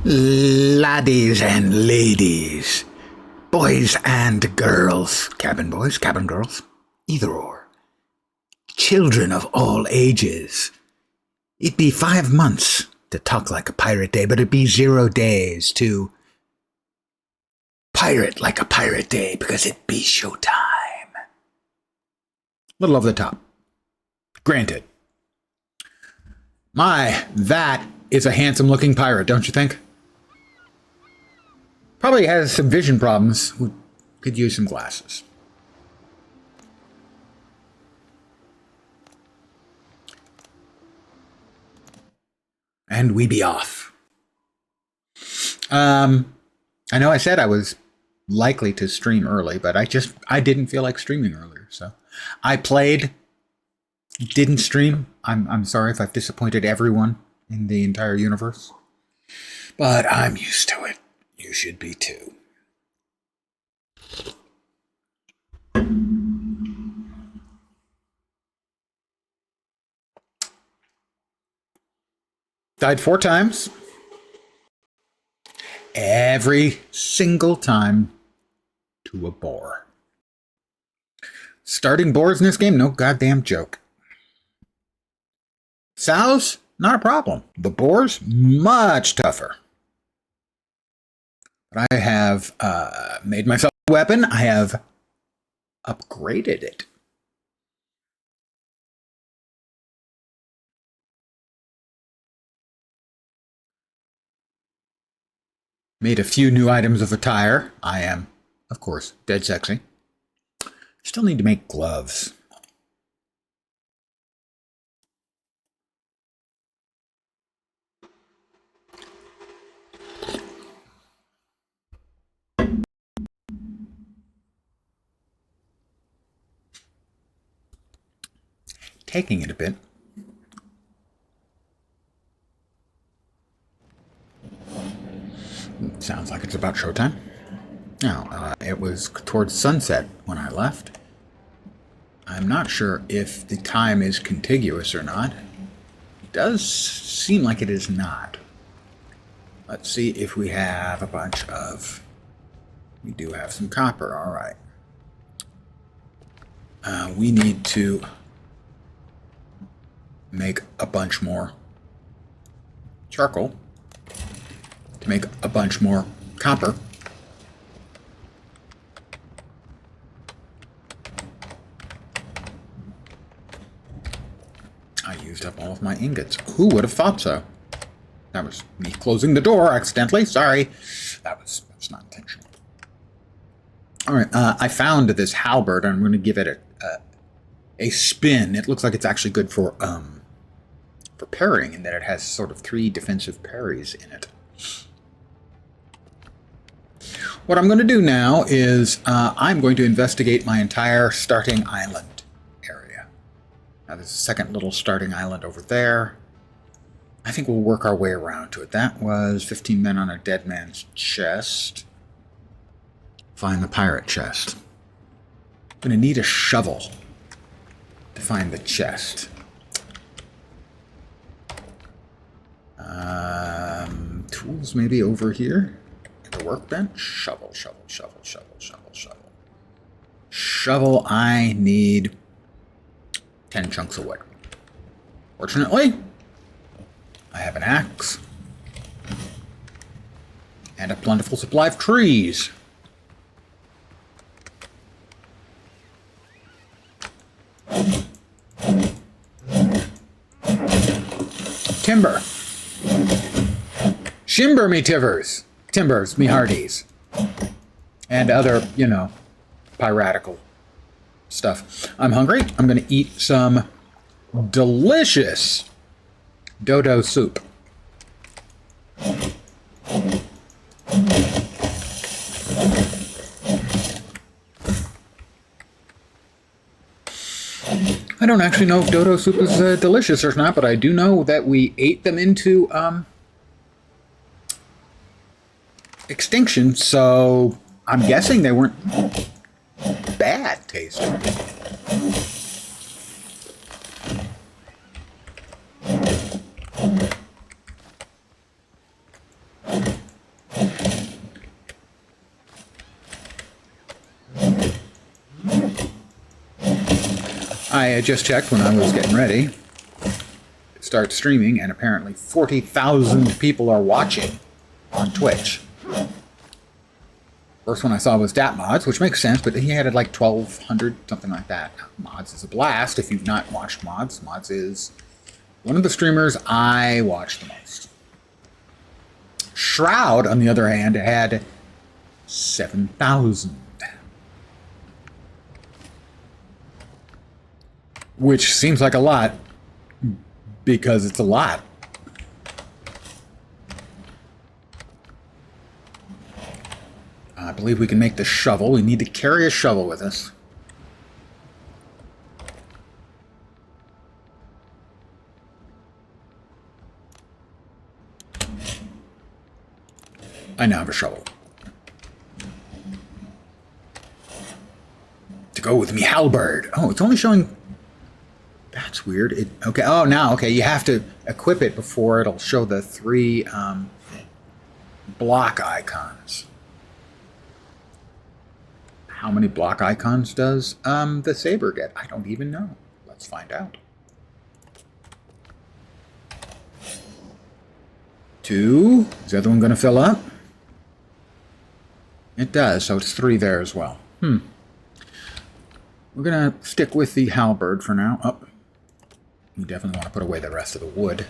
Laddies and ladies, boys and girls, cabin boys, cabin girls, either or, children of all ages. It'd be 5 months to talk like a pirate day, but it'd be 0 days to pirate like a pirate day because it'd be showtime. Little over the top. Granted. My, that is a handsome looking pirate, don't you think? Probably has some vision problems. Could use some glasses. And we be off. I know I said I was likely to stream early, but I didn't feel like streaming earlier, so I played, didn't stream. I'm sorry if I've disappointed everyone in the entire universe, but I'm used to it. You should be too. Died 4 times. Every single time to a boar. Starting boars in this game, no goddamn joke. Sows, not a problem. The boars, much tougher. But I have made myself a weapon. I have upgraded it. Made a few new items of attire. I am, of course, dead sexy. Still need to make gloves. Taking it a bit. Sounds like it's about showtime. Now, it was towards sunset when I left. I'm not sure if the time is contiguous or not. It does seem like it is not. Let's see if we have a bunch of... We do have some copper, all right. We need to make a bunch more charcoal to make a bunch more copper. I used up all of my ingots. Who would have thought so? That was me closing the door accidentally. Sorry. That was not intentional. All right, I found this halberd, and I'm going to give it a spin. It looks like it's actually good for parrying, in that it has sort of 3 defensive parries in it. What I'm going to do now is I'm going to investigate my entire starting island area. Now there's a second little starting island over there. I think we'll work our way around to it. That was 15 men on a dead man's chest. Find the pirate chest. I'm going to need a shovel to find the chest. Tools maybe over here. The workbench. Shovel, shovel, shovel, shovel, shovel, shovel. Shovel, I need 10 chunks of wood. Fortunately, I have an axe and a plentiful supply of trees. Timber. Shimber me tivers. Timbers, me hearties. And other, you know, piratical stuff. I'm hungry. I'm going to eat some delicious dodo soup. I don't actually know if dodo soup is delicious or not, but I do know that we ate them into extinction, so I'm guessing they weren't bad tasting. I just checked when I was getting ready to start streaming, and apparently 40,000 people are watching on Twitch. First one I saw was Dat Mods, which makes sense, but he had like 1,200, something like that. Mods is a blast. If you've not watched Mods, Mods is one of the streamers I watch the most. Shroud, on the other hand, had 7,000. Which seems like a lot, because it's a lot. I believe we can make the shovel. We need to carry a shovel with us. I now have a shovel. To go with me halberd. Oh, it's only showing... That's weird. Okay. Oh, now, okay. You have to equip it before it'll show the 3 block icons. How many block icons does the saber get? I don't even know. Let's find out. 2. Is the other one going to fill up? It does, so it's 3 there as well. We're going to stick with the halberd for now. Oh, we definitely want to put away the rest of the wood.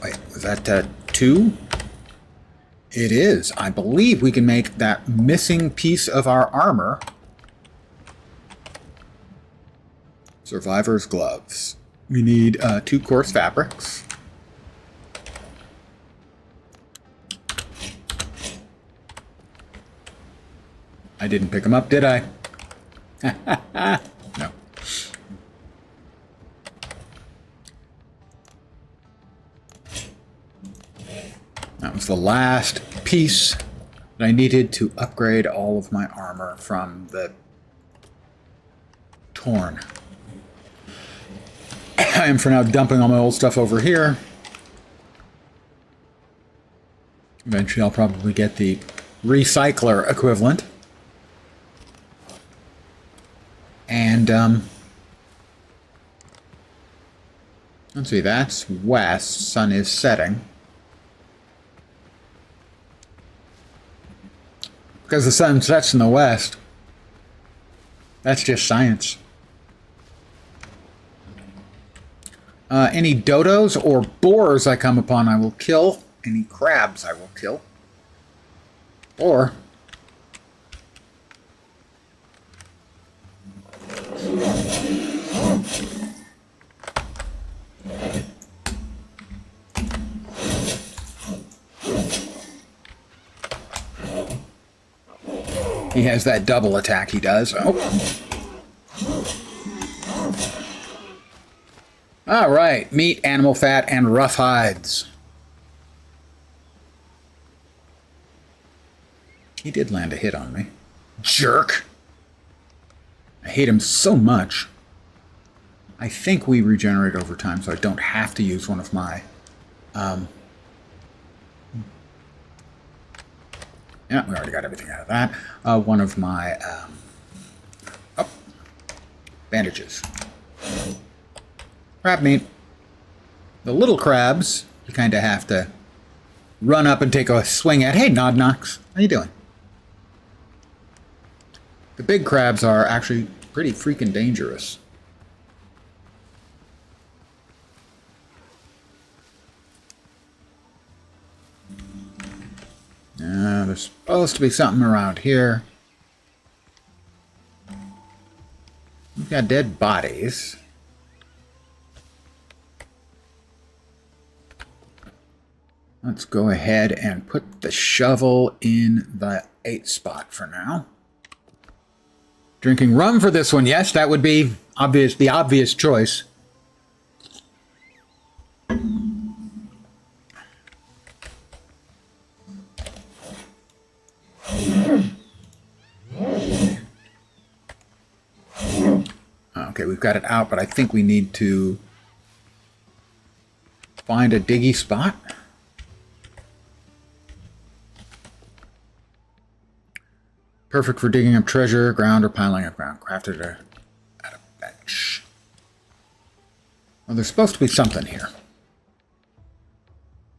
Wait, was that 2? It is. I believe we can make that missing piece of our armor. Survivor's gloves. We need 2 coarse fabrics. I didn't pick them up, did I? No. That was the last piece that I needed to upgrade all of my armor from the torn. I am for now dumping all my old stuff over here. Eventually I'll probably get the recycler equivalent. And, let's see, that's west. Sun is setting. Because the sun sets in the west. That's just science. Any dodos or boars I come upon, I will kill. Any crabs, I will kill. Or... he has that double attack he does. Oh. All right, meat, animal fat, and rough hides. He did land a hit on me. Jerk! I hate him so much. I think we regenerate over time, so I don't have to use one of my... yeah, we already got everything out of that. One of my... bandages. Crab meat. The little crabs, you kind of have to run up and take a swing at. Hey, Nod Knox. How you doing? The big crabs are actually pretty freaking dangerous. There's supposed to be something around here. We've got dead bodies. Let's go ahead and put the shovel in the 8 spot for now. Drinking rum for this one. Yes, that would be obvious, the obvious choice. Okay, we've got it out, but I think we need to find a diggy spot. Perfect for digging up treasure, ground, or piling up ground. Crafted at a bench. Well, there's supposed to be something here.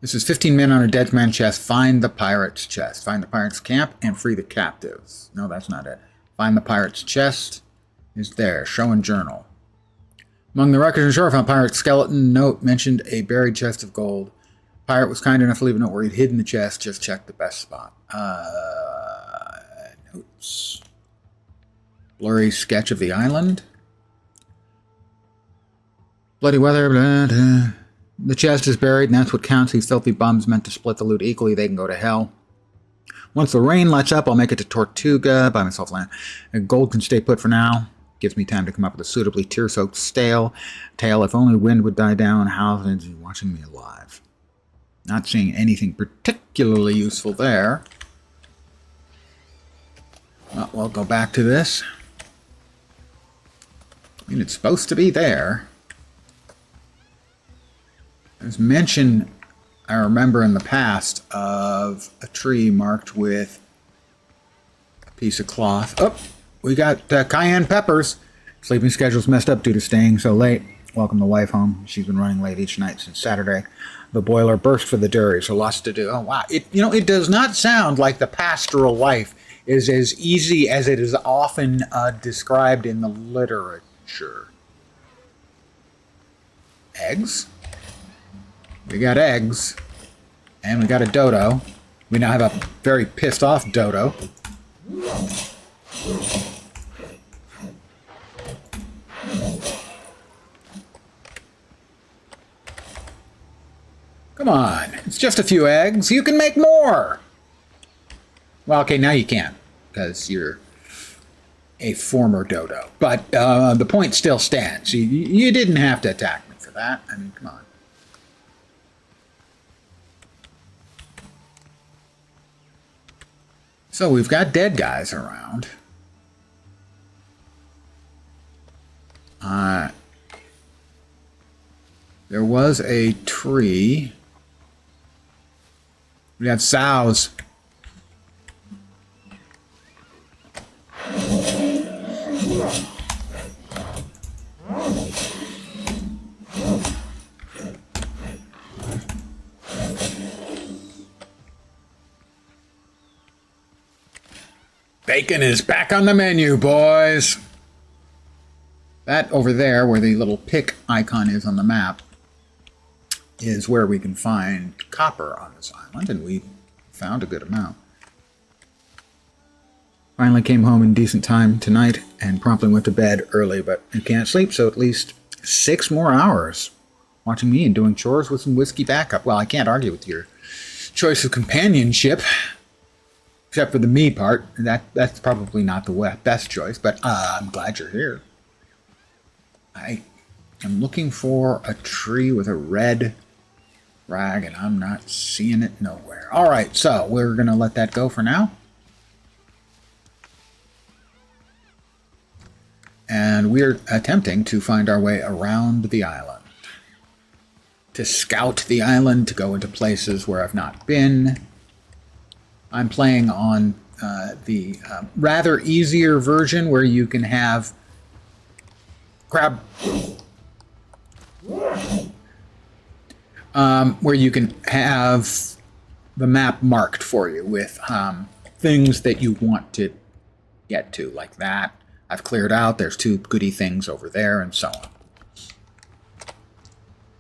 This is 15 men on a dead man chest. Find the pirate's chest. Find the pirate's camp and free the captives. No, that's not it. Find the pirate's chest. Is there. Show and journal. Among the records on shore, found pirate's skeleton. Note mentioned a buried chest of gold. Pirate was kind enough to leave a note where he'd hidden the chest. Just check the best spot. Notes. Blurry sketch of the island. Bloody weather. Blah, blah. The chest is buried, and that's what counts. These filthy bums meant to split the loot equally. They can go to hell. Once the rain lets up, I'll make it to Tortuga. Buy myself land. Gold can stay put for now. Gives me time to come up with a suitably tear-soaked tale. If only wind would die down, how is he watching me alive? Not seeing anything particularly useful there. Well, we'll go back to this. I mean, it's supposed to be there. There's mention, I remember in the past, of a tree marked with a piece of cloth. Oh, we got cayenne peppers. Sleeping schedule's messed up due to staying so late. Welcome the wife home. She's been running late each night since Saturday. The boiler burst for the dairy, so lots to do. Oh, wow. It does not sound like the pastoral life is as easy as it is often described in the literature. Eggs? We got eggs. And we got a dodo. We now have a very pissed off dodo. Come on, it's just a few eggs. You can make more. Well, okay, now you can, because you're a former dodo. But the point still stands. You didn't have to attack me for that. I mean, come on. So we've got dead guys around. There was a tree. We got sows. Bacon is back on the menu, boys. That over there, where the little pick icon is on the map, is where we can find copper on this island, and we found a good amount. Finally came home in decent time tonight and promptly went to bed early, but I can't sleep, so at least 6 more hours watching me and doing chores with some whiskey backup. Well, I can't argue with your choice of companionship, except for the me part. That's probably not the best choice, but I'm glad you're here. I am looking for a tree with a red rag, and I'm not seeing it nowhere. All right, so we're going to let that go for now. And we're attempting to find our way around the island. To scout the island, to go into places where I've not been. I'm playing on the rather easier version where you can have where you can have the map marked for you with things that you want to get to, like that. I've cleared out. There's 2 goody things over there, and so on.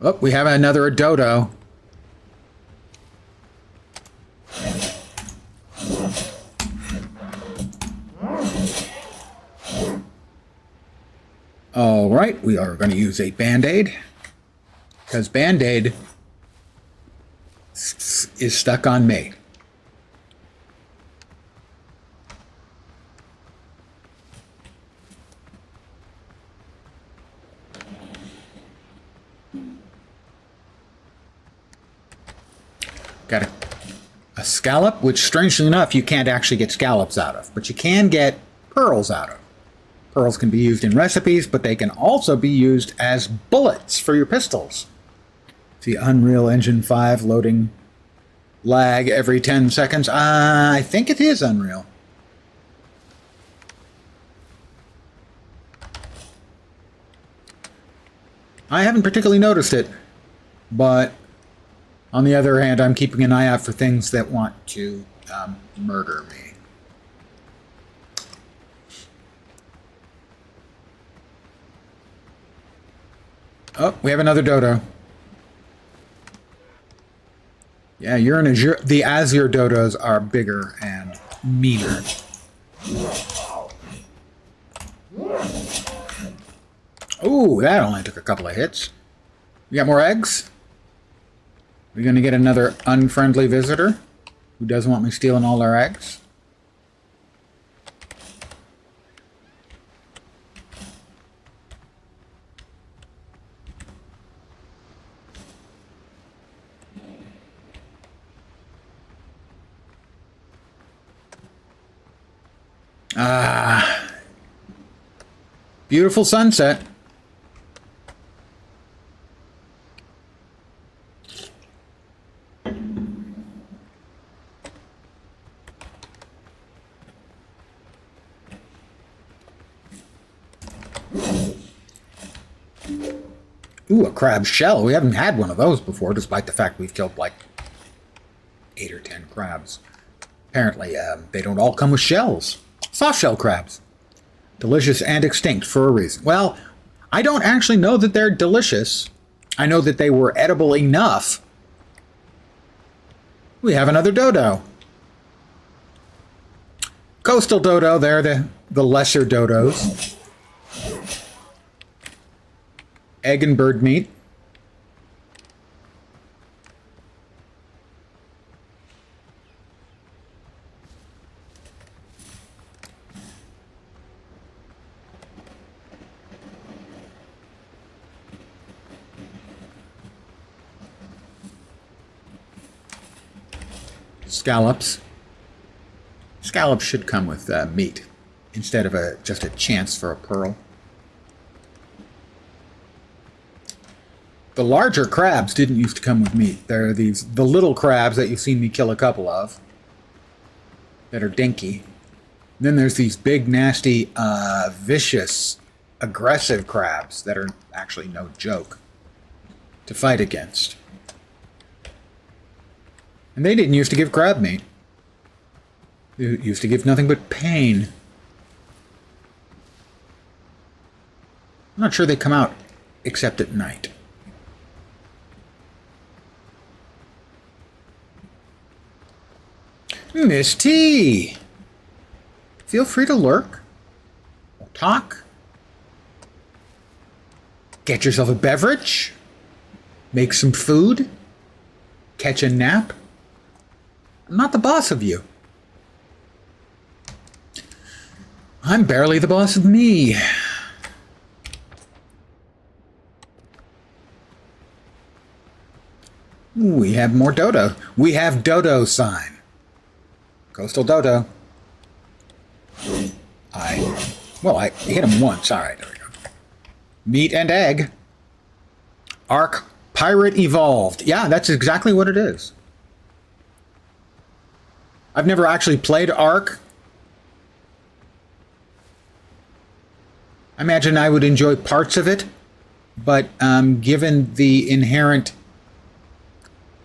Oh, we have another dodo. All right, we are going to use a Band-Aid, because Band-Aid is stuck on me. Got a scallop, which strangely enough you can't actually get scallops out of, but you can get pearls out of. Pearls can be used in recipes, but they can also be used as bullets for your pistols. See, Unreal Engine 5 loading lag every 10 seconds. I think it is Unreal. I haven't particularly noticed it, but on the other hand, I'm keeping an eye out for things that want to murder me. Oh, we have another dodo. Yeah, you're in Azure. The Azure dodos are bigger and meaner. Ooh, that only took a couple of hits. You got more eggs? We're going to get another unfriendly visitor who doesn't want me stealing all our eggs. Ah, beautiful sunset. Ooh, a crab shell. We haven't had one of those before, despite the fact we've killed like 8 or 10 crabs. Apparently, they don't all come with shells. Soft shell crabs. Delicious and extinct for a reason. Well, I don't actually know that they're delicious. I know that they were edible enough. We have another dodo. Coastal dodo, they're the lesser dodos. Egg and bird meat. Scallops. Scallops should come with meat instead of just a chance for a pearl. The larger crabs didn't used to come with meat. They're the little crabs that you've seen me kill a couple of that are dinky. And then there's these big, nasty, vicious, aggressive crabs that are actually no joke to fight against. And they didn't used to give crab meat. They used to give nothing but pain. I'm not sure they come out except at night. Miss T! Feel free to lurk. Or talk. Get yourself a beverage. Make some food. Catch a nap. I'm not the boss of you. I'm barely the boss of me. Ooh, we have more dodo. We have dodo sign. Coastal dodo. I hit him once. All right, there we go. Meat and egg. Ark Pirate Evolved. Yeah, that's exactly what it is. I've never actually played Ark. I imagine I would enjoy parts of it, but given the inherent,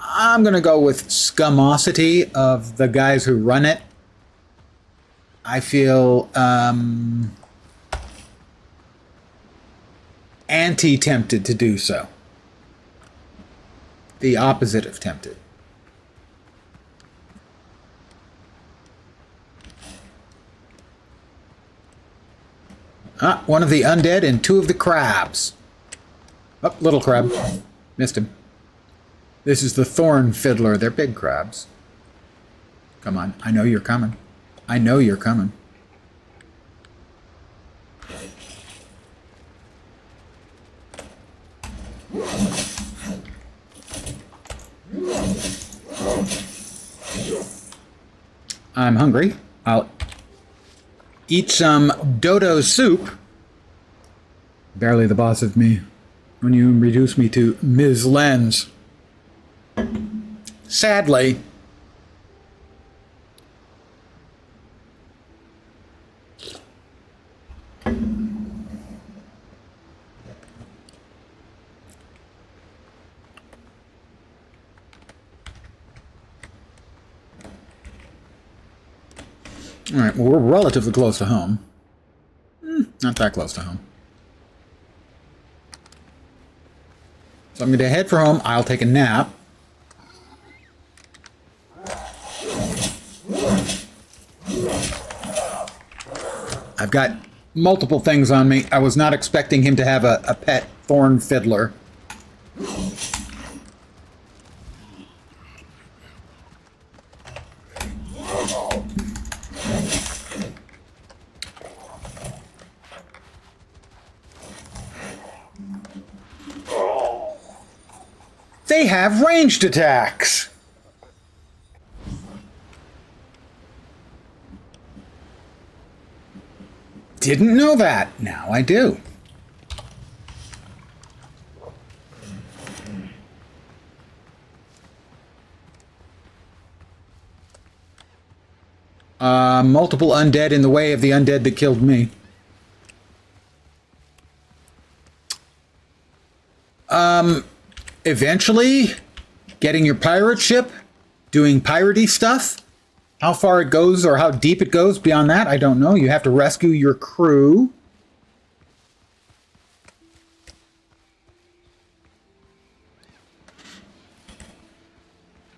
I'm going to go with scumosity of the guys who run it, I feel anti-tempted to do so. The opposite of tempted. Ah, one of the undead and 2 of the crabs. Oh, little crab. Missed him. This is the thorn fiddler. They're big crabs. Come on. I know you're coming. I know you're coming. I'm hungry. I'll eat some dodo soup. Barely the boss of me. When you reduce me to Ms. Lens. Sadly. Alright, well, we're relatively close to home. Not that close to home. So I'm going to head for home. I'll take a nap. I've got multiple things on me. I was not expecting him to have a pet thorn fiddler. They have ranged attacks! Didn't know that. Now I do. Multiple undead in the way of the undead that killed me. Eventually, getting your pirate ship, doing piratey stuff. How far it goes or how deep it goes beyond that, I don't know. You have to rescue your crew.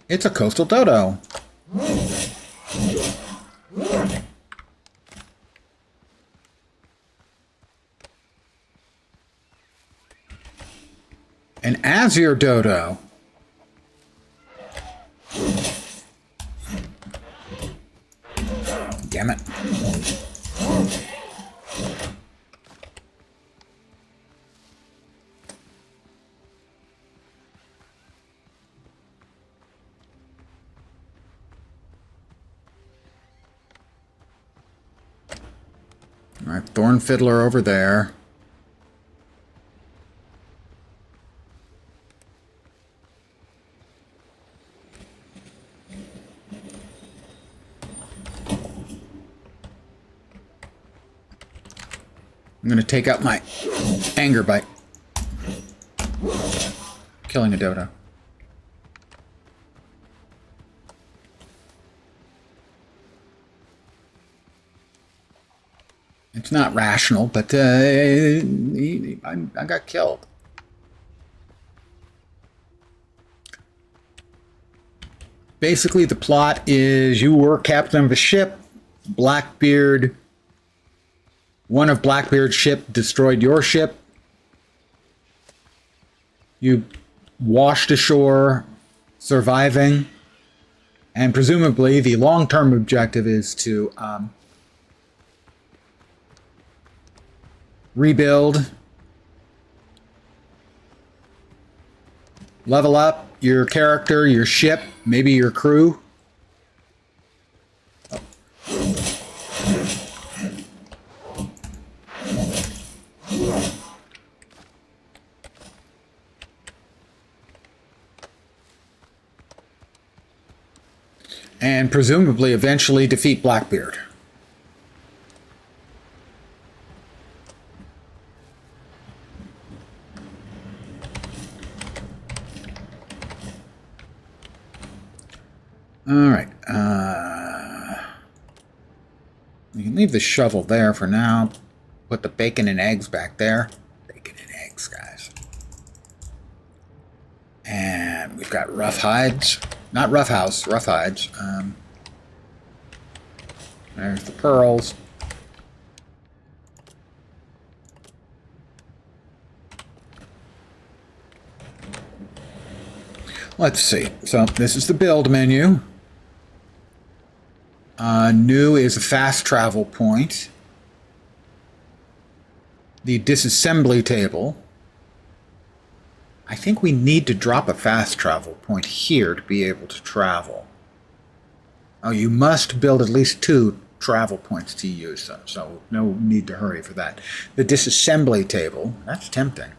It's a coastal dodo. An azure dodo. Damn it. All right, thorn fiddler over there. I'm going to take out my anger bite. Killing a dodo. It's not rational, but I got killed. Basically, the plot is you were captain of a ship. Blackbeard, one of Blackbeard's ship destroyed your ship. You washed ashore, surviving, and presumably the long-term objective is to rebuild, level up your character, your ship, maybe your crew. And presumably eventually defeat Blackbeard. All right. We can leave the shovel there for now. Put the bacon and eggs back there. Bacon and eggs, guys. And we've got rough hides. Not rough house, rough hides. There's the pearls. Let's see. So this is the build menu. New is a fast travel point. The disassembly table. I think we need to drop a fast travel point here to be able to travel. Oh, you must build at least 2 travel points to use them, so no need to hurry for that. The disassembly table, that's tempting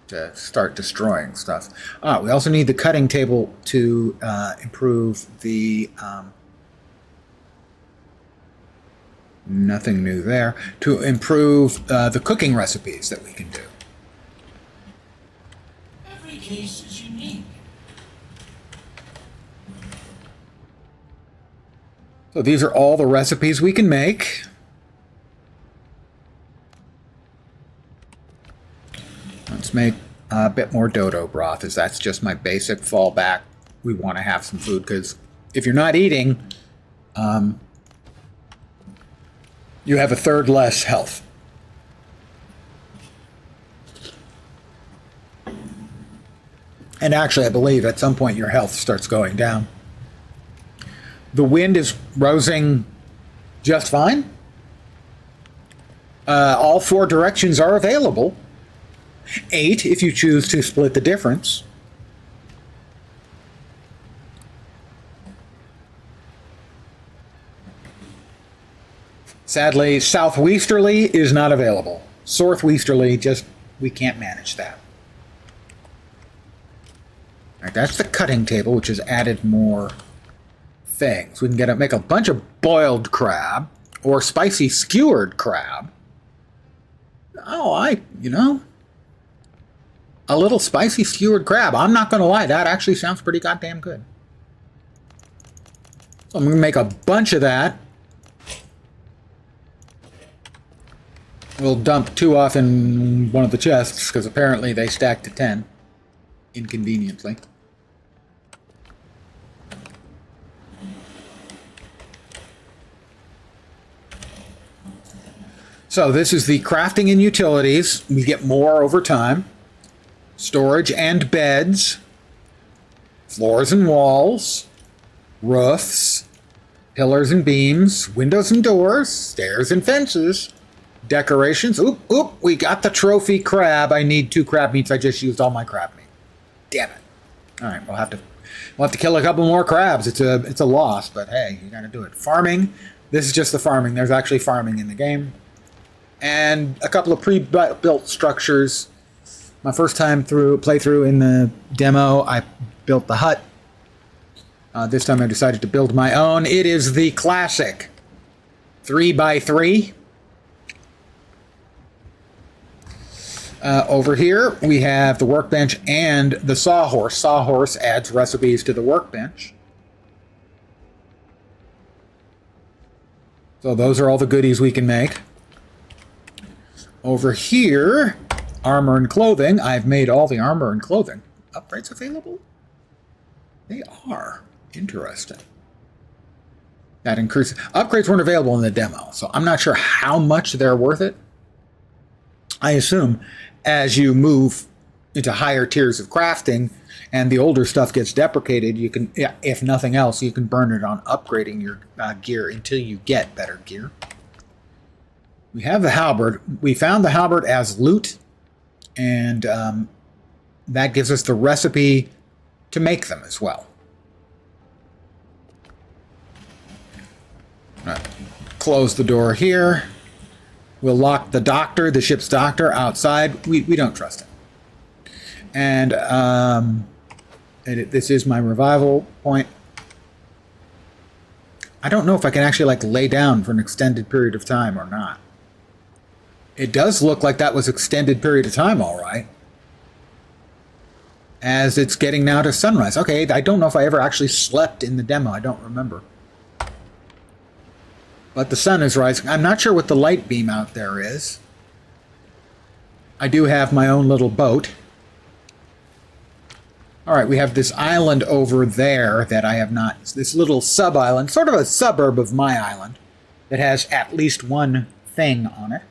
to start destroying stuff. We also need the cutting table to improve the... nothing new there. To improve the cooking recipes that we can do. Every case is unique. So these are all the recipes we can make. Let's make a bit more dodo broth, as that's just my basic fallback. We want to have some food, because if you're not eating, you have a third less health. And actually, I believe at some point your health starts going down. The wind is rising just fine. All 4 directions are available. 8 if you choose to split the difference. Sadly, southwesterly is not available. Northwesterly, just we can't manage that. All right, that's the cutting table, which has added more things. We can make a bunch of boiled crab or spicy skewered crab. Oh, a little spicy skewered crab. I'm not going to lie, that actually sounds pretty goddamn good. So I'm going to make a bunch of that. We'll dump 2 off in one of the chests, because apparently they stack to 10. Inconveniently. So this is the crafting and utilities. We get more over time. Storage and beds. Floors and walls. Roofs. Pillars and beams. Windows and doors. Stairs and fences. Decorations. Oop, we got the trophy crab. I need 2 crab meats. I just used all my crab meat. Damn it. All right, we'll have to kill a couple more crabs. It's a loss, but hey, you got to do it. Farming. This is just the farming. There's actually farming in the game. And a couple of pre-built structures. My first time playthrough in the demo, I built the hut. This time I decided to build my own. It is the classic 3x3. Over here, we have the workbench and the sawhorse. Sawhorse adds recipes to the workbench. So those are all the goodies we can make. Over here, armor and clothing. I've made all the armor and clothing. Upgrades available? They are. Interesting. That increases. Upgrades weren't available in the demo, so I'm not sure how much they're worth it. I assume as you move into higher tiers of crafting and the older stuff gets deprecated, you can, if nothing else, you can burn it on upgrading your gear until you get better gear. We have the halberd. We found the halberd as loot, and that gives us the recipe to make them as well. Close the door here. We'll lock the doctor, the ship's doctor, outside. We don't trust him. And this is my revival point. I don't know if I can actually lay down for an extended period of time or not. It does look like that was extended period of time, all right. As it's getting now to sunrise. Okay, I don't know if I ever actually slept in the demo. I don't remember. But the sun is rising. I'm not sure what the light beam out there is. I do have my own little boat. All right, we have this island over there that I have not... This little sub-island, sort of a suburb of my island, that has at least one thing on it.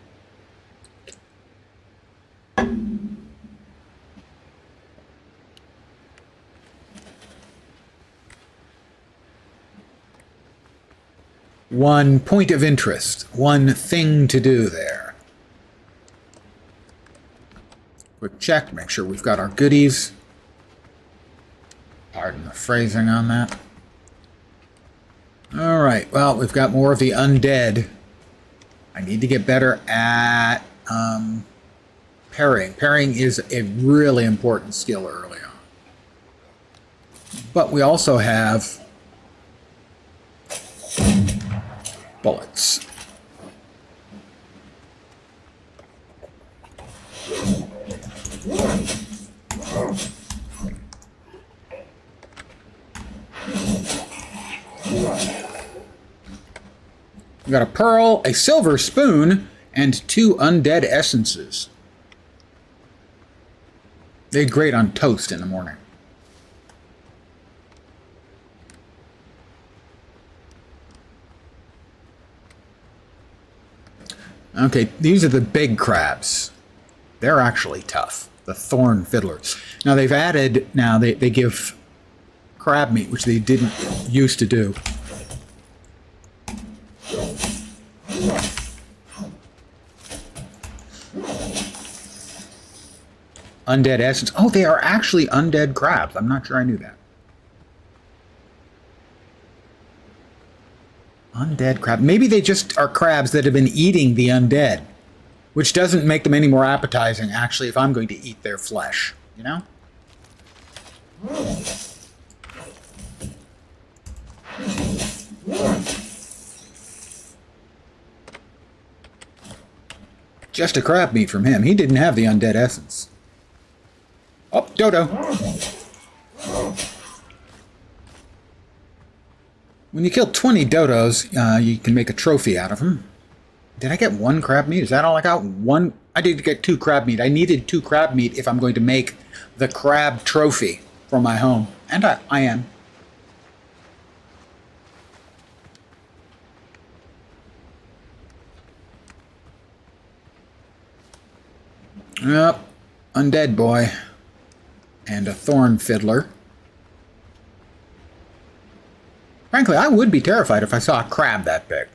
One point of interest, one thing to do there. Quick check, make sure we've got our goodies. Pardon the phrasing on that. All right, well, we've got more of the undead. I need to get better at parrying. Parrying is a really important skill early on. But we also have bullets. We got a pearl, a silver spoon, and 2 undead essences. They're great on toast in the morning. Okay, these are the big crabs. They're actually tough. The thorn fiddlers. Now they've added, they give crab meat, which they didn't used to do. Undead essence. Oh, they are actually undead crabs. I'm not sure I knew that. Undead crab. Maybe they just are crabs that have been eating the undead, which doesn't make them any more appetizing, actually, if I'm going to eat their flesh, you know? Just a crab meat from him. He didn't have the undead essence. Oh, dodo. When you kill 20 dodos, you can make a trophy out of them. Did I get 1 crab meat? Is that all I got? 1? I did get 2 crab meat. I needed 2 crab meat if I'm going to make the crab trophy for my home. And I am. Yep. Undead boy. And a thorn fiddler. Frankly, I would be terrified if I saw a crab that big.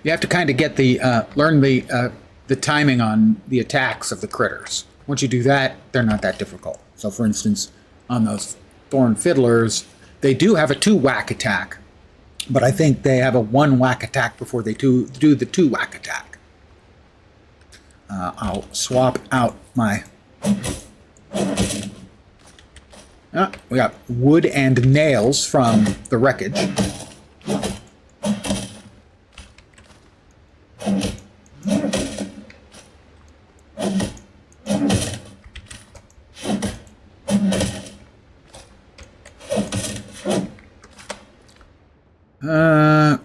You have to kind of get the learn the timing on the attacks of the critters. Once you do that, they're not that difficult. So, for instance, on those thorn fiddlers, they do have a 2-whack attack, but I think they have a 1-whack attack before they do the 2-whack attack. I'll swap out my... we got wood and nails from the wreckage.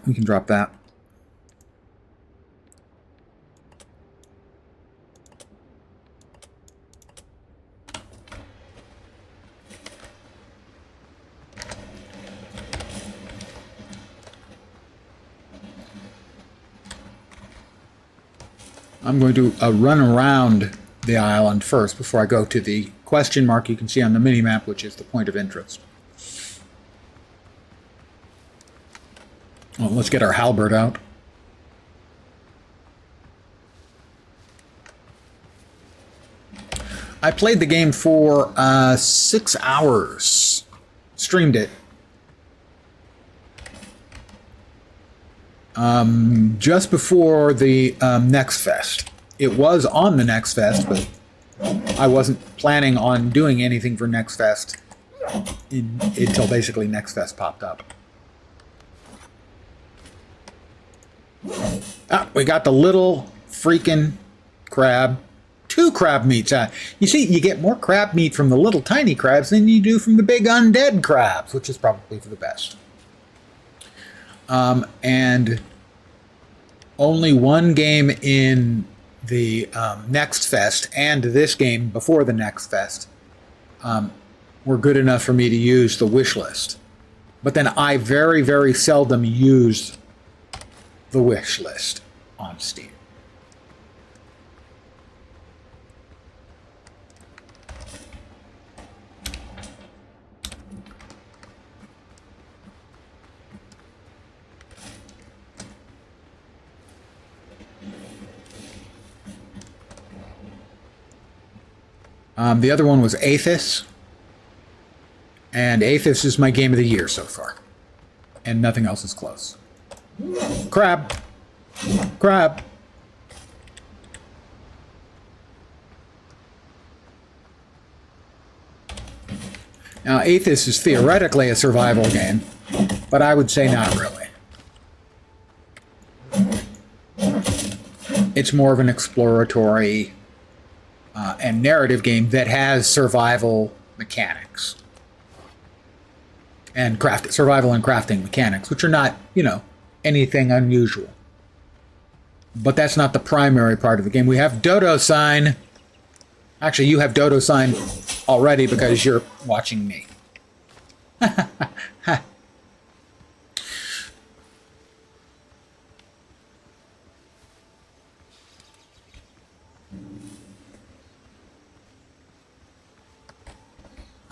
We can drop that. I'm going to run around the island first before I go to the question mark you can see on the mini-map, which is the point of interest. Well, let's get our halberd out. I played the game for 6 hours. Streamed it. Just before the Next Fest. It was on the Next Fest, but I wasn't planning on doing anything for Next Fest until basically Next Fest popped up. We got the little freaking crab. 2 crab meats. You see, you get more crab meat from the little tiny crabs than you do from the big undead crabs, which is probably for the best. And only 1 game in the Next Fest and this game before the Next Fest were good enough for me to use the wish list. But then I very, very seldom use the wish list on Steam. The other one was Aethys, and Aethys is my game of the year so far, and nothing else is close. Crab! Crab! Now, Aethys is theoretically a survival game, but I would say not really. It's more of an exploratory and narrative game that has survival mechanics. And survival and crafting mechanics, which are not, anything unusual. But that's not the primary part of the game. We have Dodo Sign. Actually, you have Dodo Sign already because you're watching me.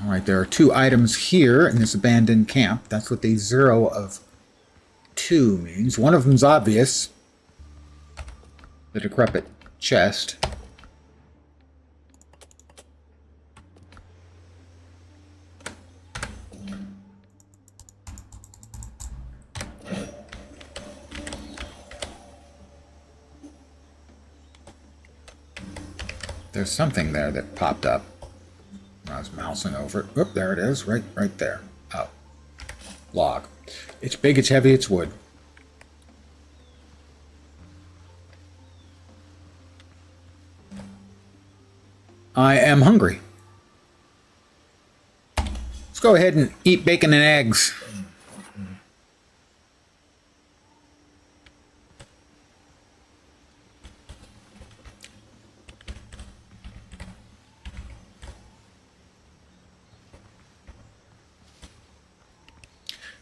All right, there are 2 items here in this abandoned camp. That's what the 0 of 2 means. One of them's obvious. The decrepit chest. There's something there that popped up. I was mousing over it. Oop, there it is, right there. Oh, log. It's big, it's heavy, it's wood. I am hungry. Let's go ahead and eat bacon and eggs.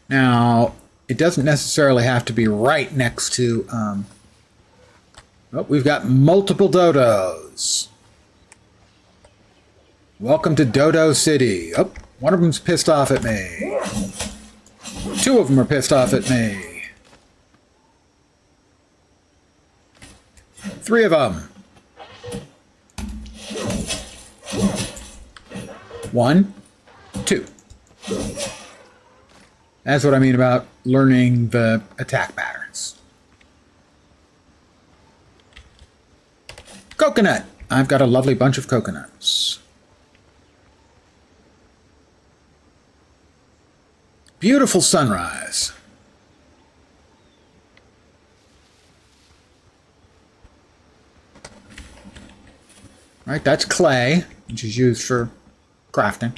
Now, it doesn't necessarily have to be right next to... we've got multiple dodos. Welcome to Dodo City. Oh, one of them's pissed off at me. 2 of them are pissed off at me. 3 of them. 1, 2. That's what I mean about learning the attack patterns. Coconut. I've got a lovely bunch of coconuts. Beautiful sunrise. All right, that's clay, which is used for crafting.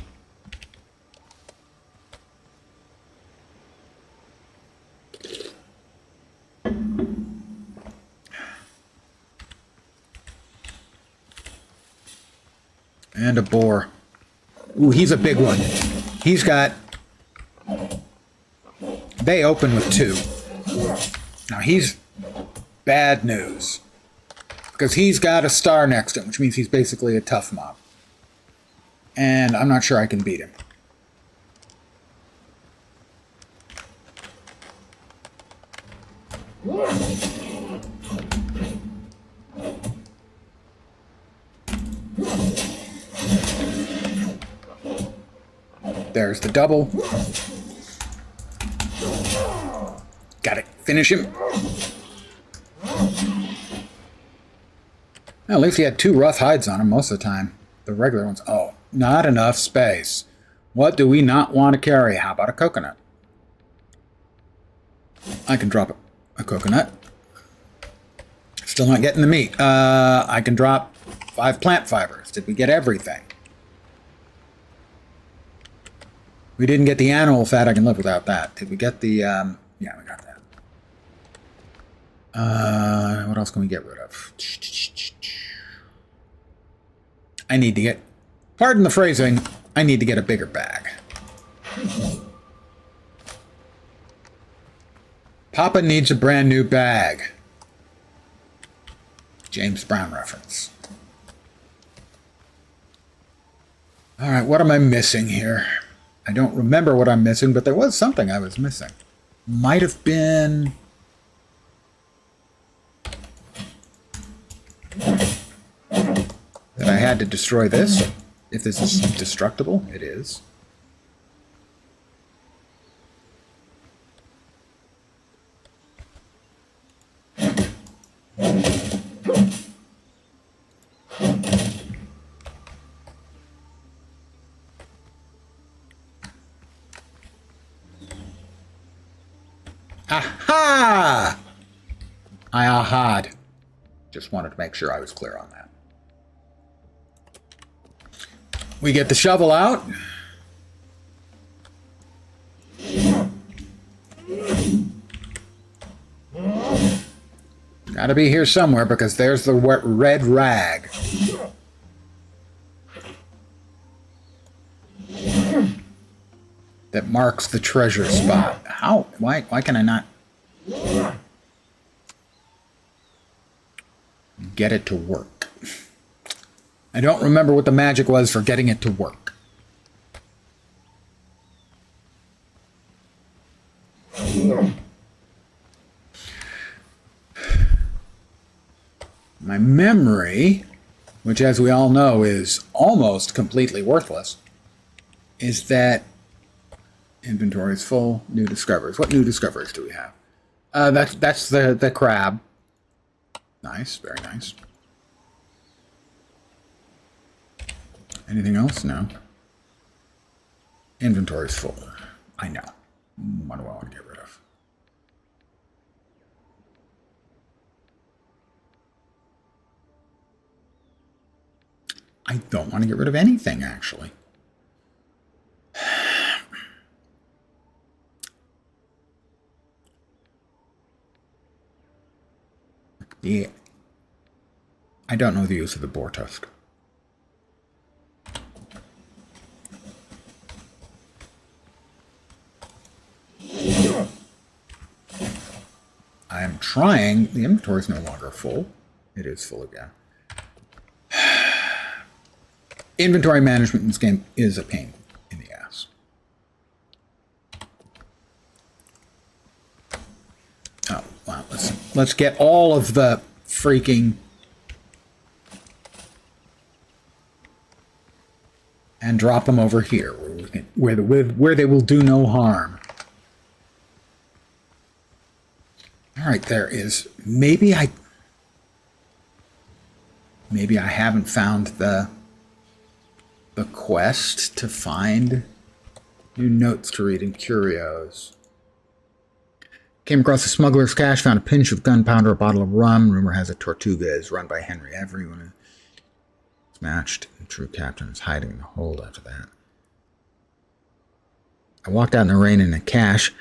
And a boar. Ooh, he's a big one. He's got... They open with 2. Now he's bad news. Because he's got a star next to him, which means he's basically a tough mob. And I'm not sure I can beat him. There's the double. Got it. Finish him. Well, at least he had 2 rough hides on him most of the time. The regular ones. Oh, not enough space. What do we not want to carry? How about a coconut? I can drop a coconut. Still not getting the meat. I can drop 5 plant fibers. Did we get everything? We didn't get the animal fat. I can live without that. Did we get the... yeah, we got that. What else can we get rid of? I need to get... Pardon the phrasing. I need to get a bigger bag. Papa needs a brand new bag. James Brown reference. All right, what am I missing here? I don't remember what I'm missing, but there was something I was missing. Might have been... that I had to destroy this. If this is destructible, it is. Aha! I aha'd. Just wanted to make sure I was clear on that. We get the shovel out. Gotta be here somewhere because there's the red rag. That marks the treasure spot. How? Why can I not get it to work? I don't remember what the magic was for getting it to work. My memory, which as we all know is almost completely worthless, is that inventory is full. New discoveries. What new discoveries do we have? That's the crab. Nice, very nice. Anything else? No. Inventory is full. I know. What do I want to get rid of? I don't want to get rid of anything, actually. Yeah. I don't know the use of the boar tusk. I am trying. The inventory is no longer full. It is full again. Inventory management in this game is a pain in the ass. Oh, wow. Let's get all of the freaking and drop them over here where they will do no harm. All right, there is maybe I haven't found the quest to find new notes to read in curios. Came across a smuggler's cache, found a pinch of gunpowder, a bottle of rum. Rumor has it Tortuga is run by Henry. Everyone is matched. The true captain is hiding in the hold after that. I walked out in the rain in a cache.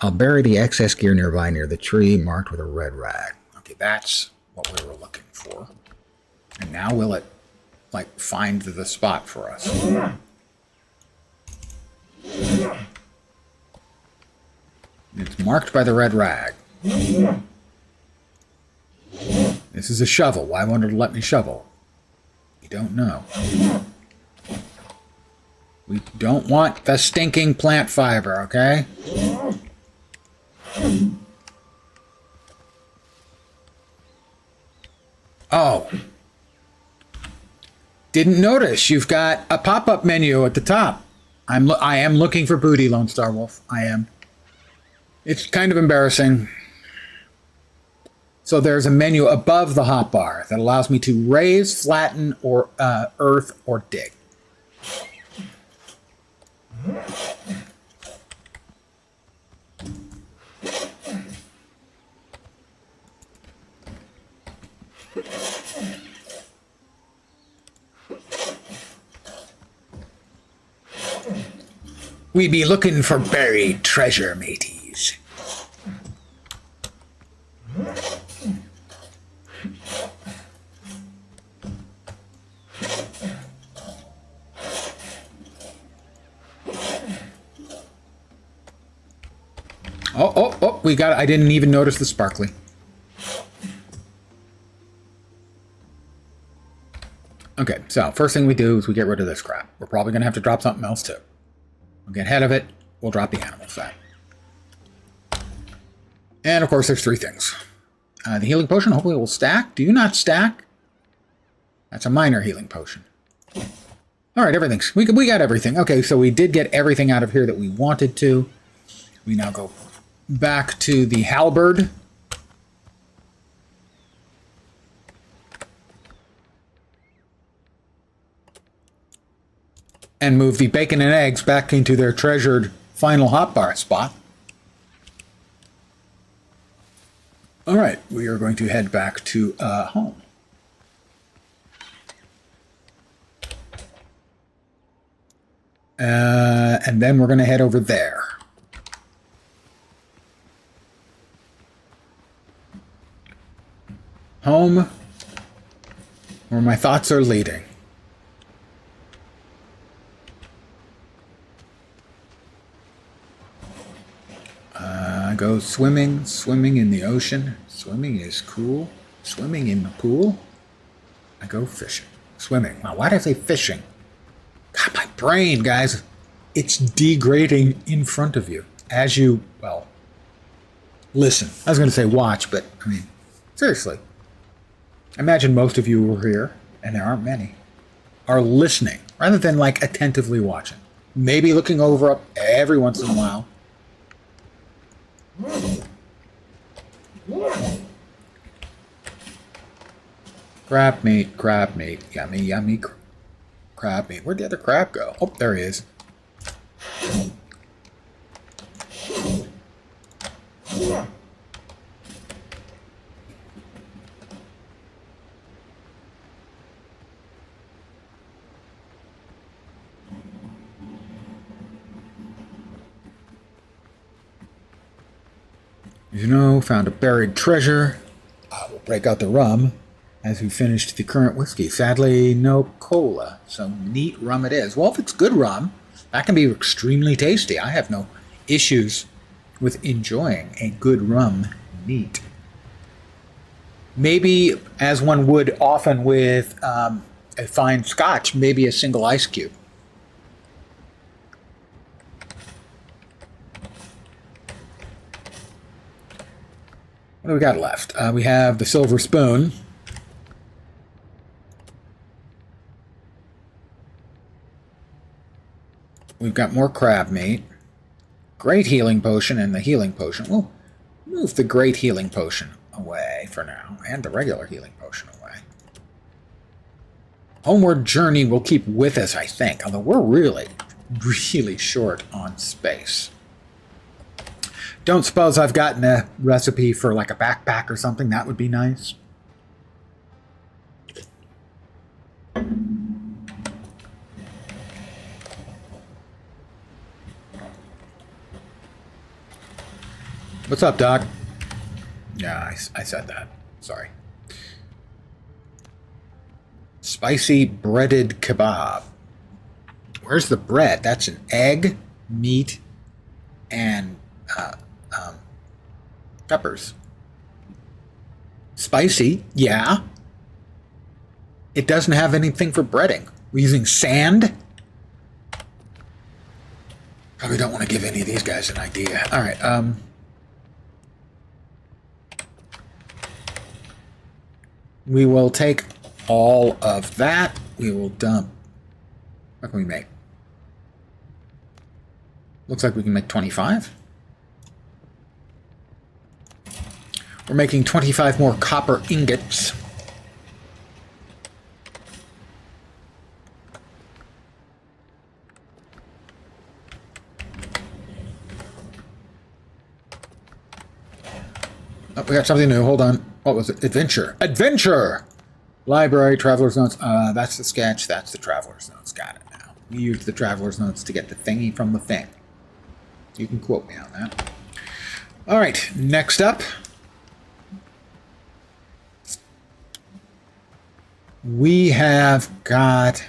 I'll bury the excess gear nearby near the tree marked with a red rag. Okay, that's what we were looking for. And now will it, like, find the spot for us? It's marked by the red rag. This is a shovel. Why won't it let me shovel? We don't know. We don't want the stinking plant fiber, okay? Oh. Didn't notice. You've got a pop-up menu at the top. I am looking for booty, Lone Star Wolf. I am. It's kind of embarrassing. So there's a menu above the hotbar that allows me to raise, flatten, or earth, or dig. We be looking for buried treasure, mateys. Oh, we got it. I didn't even notice the sparkly. Okay, so first thing we do is we get rid of this crap. We're probably going to have to drop something else too. We'll get ahead of it. We'll drop the animal fat. And of course, there's three things. The healing potion hopefully will stack. Do you not stack? That's a minor healing potion. All right, everything's... We got everything. Okay, so we did get everything out of here that we wanted to. We now go back to the halberd. And move the bacon and eggs back into their treasured final hotbar spot. All right, we are going to head back to home. And then we're going to head over there. Home, where my thoughts are leading. I go swimming in the ocean. Swimming is cool. Swimming in the pool. I go fishing. Swimming. Wow, why did I say fishing? God, my brain, guys. It's degrading in front of you. As you, well, listen. I was going to say watch, but, I mean, seriously. Imagine most of you who are here, and there aren't many, are listening, rather than, like, attentively watching. Maybe looking over up every once in a while. Crab meat, yummy, yummy crab meat. Where'd the other crab go? Oh, there he is. You know, found a buried treasure. We'll break out the rum as we finished the current whiskey. Sadly, no cola, so neat rum it is. Well, if it's good rum, that can be extremely tasty. I have no issues with enjoying a good rum neat. Maybe, as one would often with a fine scotch, maybe a single ice cube. What do we got left? We have the silver spoon. We've got more crab meat. Great healing potion and the healing potion. We'll move the great healing potion away for now, and the regular healing potion away. Homeward journey we'll keep with us, I think, although we're really, really short on space. Don't suppose I've gotten a recipe for like a backpack or something. That would be nice. What's up, Doc? Yeah, I said that. Sorry. Spicy breaded kebab. Where's the bread? That's an egg, meat, and peppers. Spicy, yeah. It doesn't have anything for breading. We're using sand. Probably don't want to give any of these guys an idea. All right. We will take all of that. We will dump. What can we make? Looks like we can make 25. We're making 25 more copper ingots. Oh, we got something new. Hold on. What was it? Adventure. Adventure! Library, Traveler's Notes. That's the sketch. That's the Traveler's Notes. Got it now. We used the Traveler's Notes to get the thingy from the thing. You can quote me on that. All right. Next up. We have got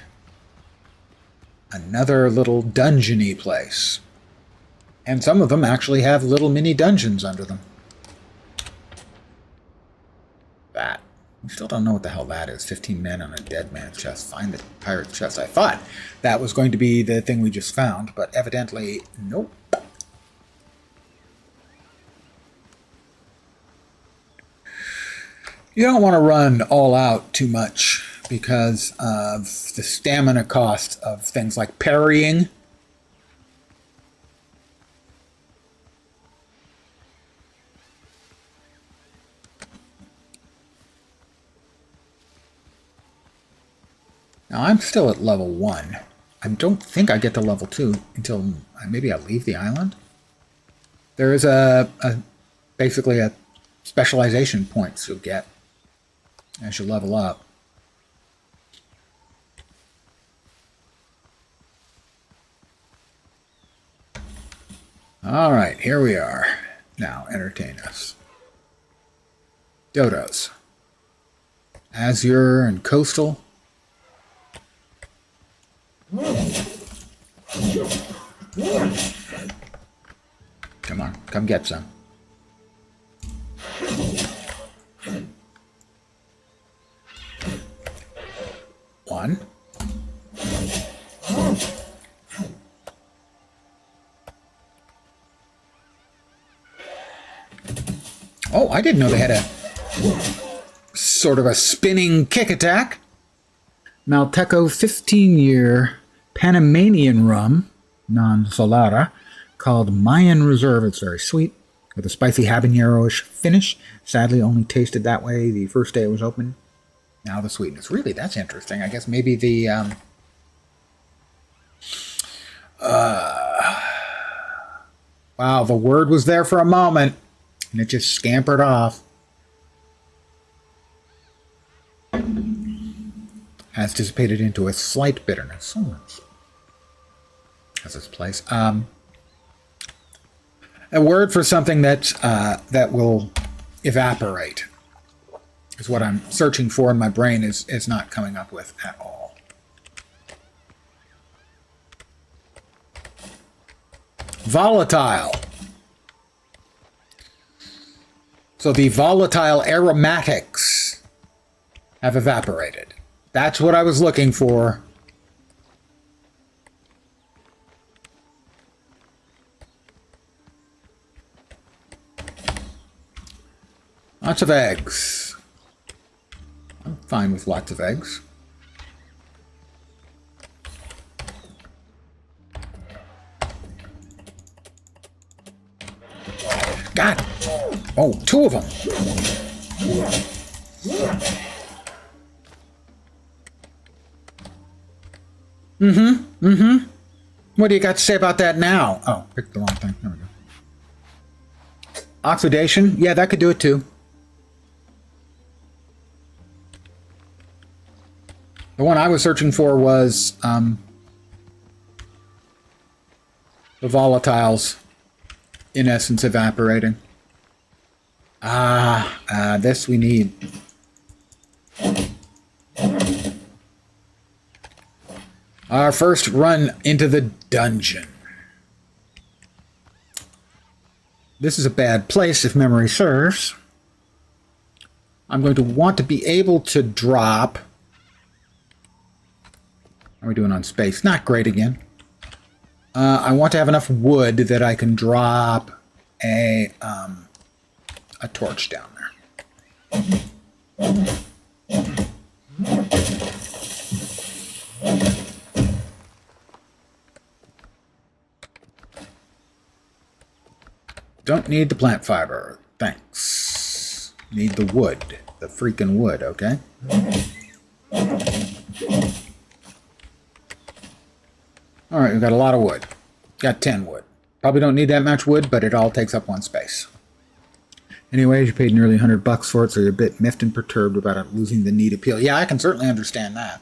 another little dungeon-y place. And some of them actually have little mini dungeons under them. That. We still don't know what the hell that is. 15 men on a dead man's chest. Find the pirate chest. I thought that was going to be the thing we just found, but evidently, nope. You don't want to run all out too much because of the stamina cost of things like parrying. Now, I'm still at level 1. I don't think I get to level 2 until maybe I leave the island. There is basically a specialization points you'll get as you level up. All right, here we are. Now, entertain us. Dodos. Azure and coastal. Come on, come get some. One. Oh, I didn't know they had a sort of a spinning kick attack. Malteco 15-year Panamanian rum, non-solada, called Mayan Reserve. It's very sweet, with a spicy habanero-ish finish. Sadly, only tasted that way the first day it was open. Now the sweetness. Really, that's interesting. I guess maybe the... wow, the word was there for a moment, and it just scampered off. Has dissipated into a slight bitterness. So much. Has this place. A word for something that that will evaporate is what I'm searching for, and my brain is not coming up with at all. Volatile. So the volatile aromatics have evaporated. That's what I was looking for. Lots of eggs. I'm fine with lots of eggs. God! Oh, 2 of them! What do you got to say about that now? Oh, picked the wrong thing. There we go. Oxidation? Yeah, that could do it too. The one I was searching for was the volatiles, in essence, evaporating. This we need. Our first run into the dungeon. This is a bad place if memory serves. I'm going to want to be able to drop... How are we doing on space? Not great again. I want to have enough wood that I can drop a torch down there. Don't need the plant fiber. Thanks. Need the wood. The freaking wood, okay? Alright, we've got a lot of wood. Got 10 wood. Probably don't need that much wood, but it all takes up 1 space. Anyways, you paid nearly $100 for it, so you're a bit miffed and perturbed about it losing the need appeal. Yeah, I can certainly understand that.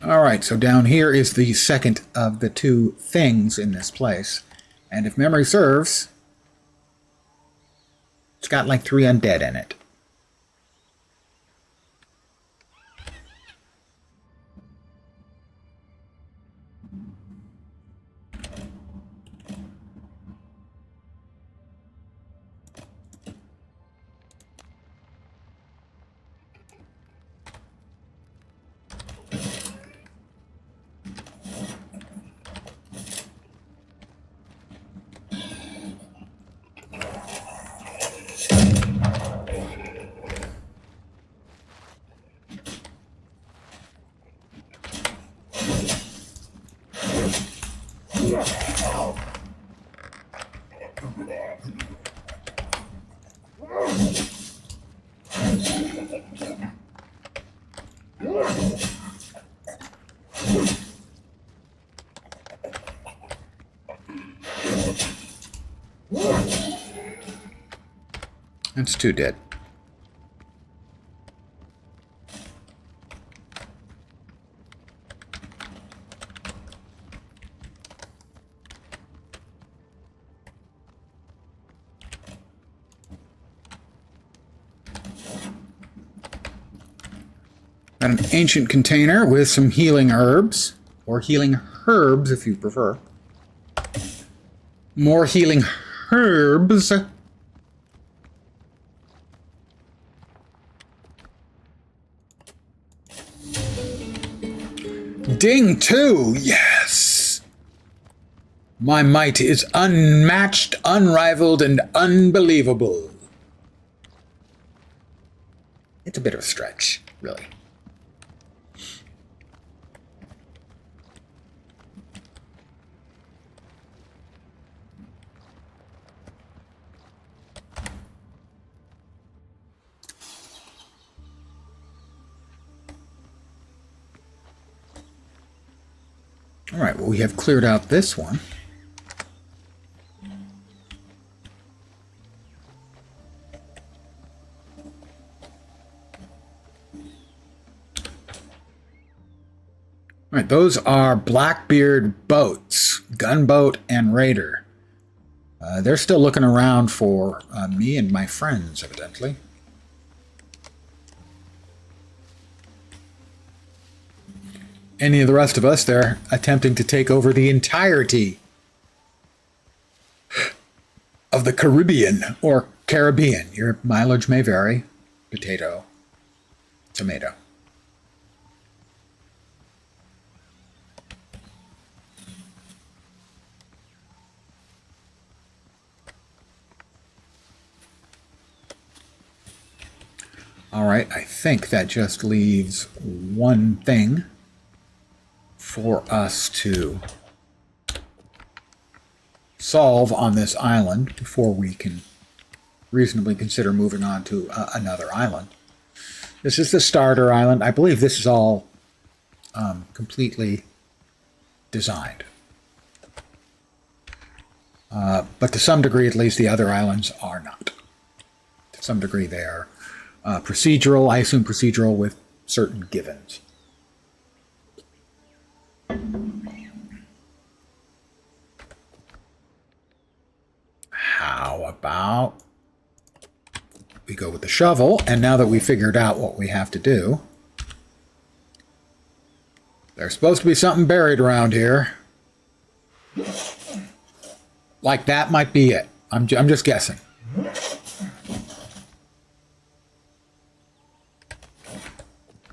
Alright, so down here is the second of the 2 things in this place. And if memory serves, it's got like 3 undead in it. That's 2 dead. Got an ancient container with some healing herbs, or healing herbs if you prefer. More healing herbs. Ding 2, yes! My might is unmatched, unrivaled, and unbelievable. It's a bit of a stretch, really. All right, well, we have cleared out this one. All right, those are Blackbeard boats, gunboat and raider. They're still looking around for me and my friends, evidently. Any of the rest of us, they're attempting to take over the entirety of the Caribbean, or Caribbean. Your mileage may vary. Potato, tomato. All right, I think that just leaves one thing for us to solve on this island before we can reasonably consider moving on to another island. This is the starter island. I believe this is all completely designed. But to some degree, at least, the other islands are not. To some degree, they are procedural, I assume procedural with certain givens. How about we go with the shovel, and now that we figured out what we have to do, there's supposed to be something buried around here. Like that might be it. I'm just guessing.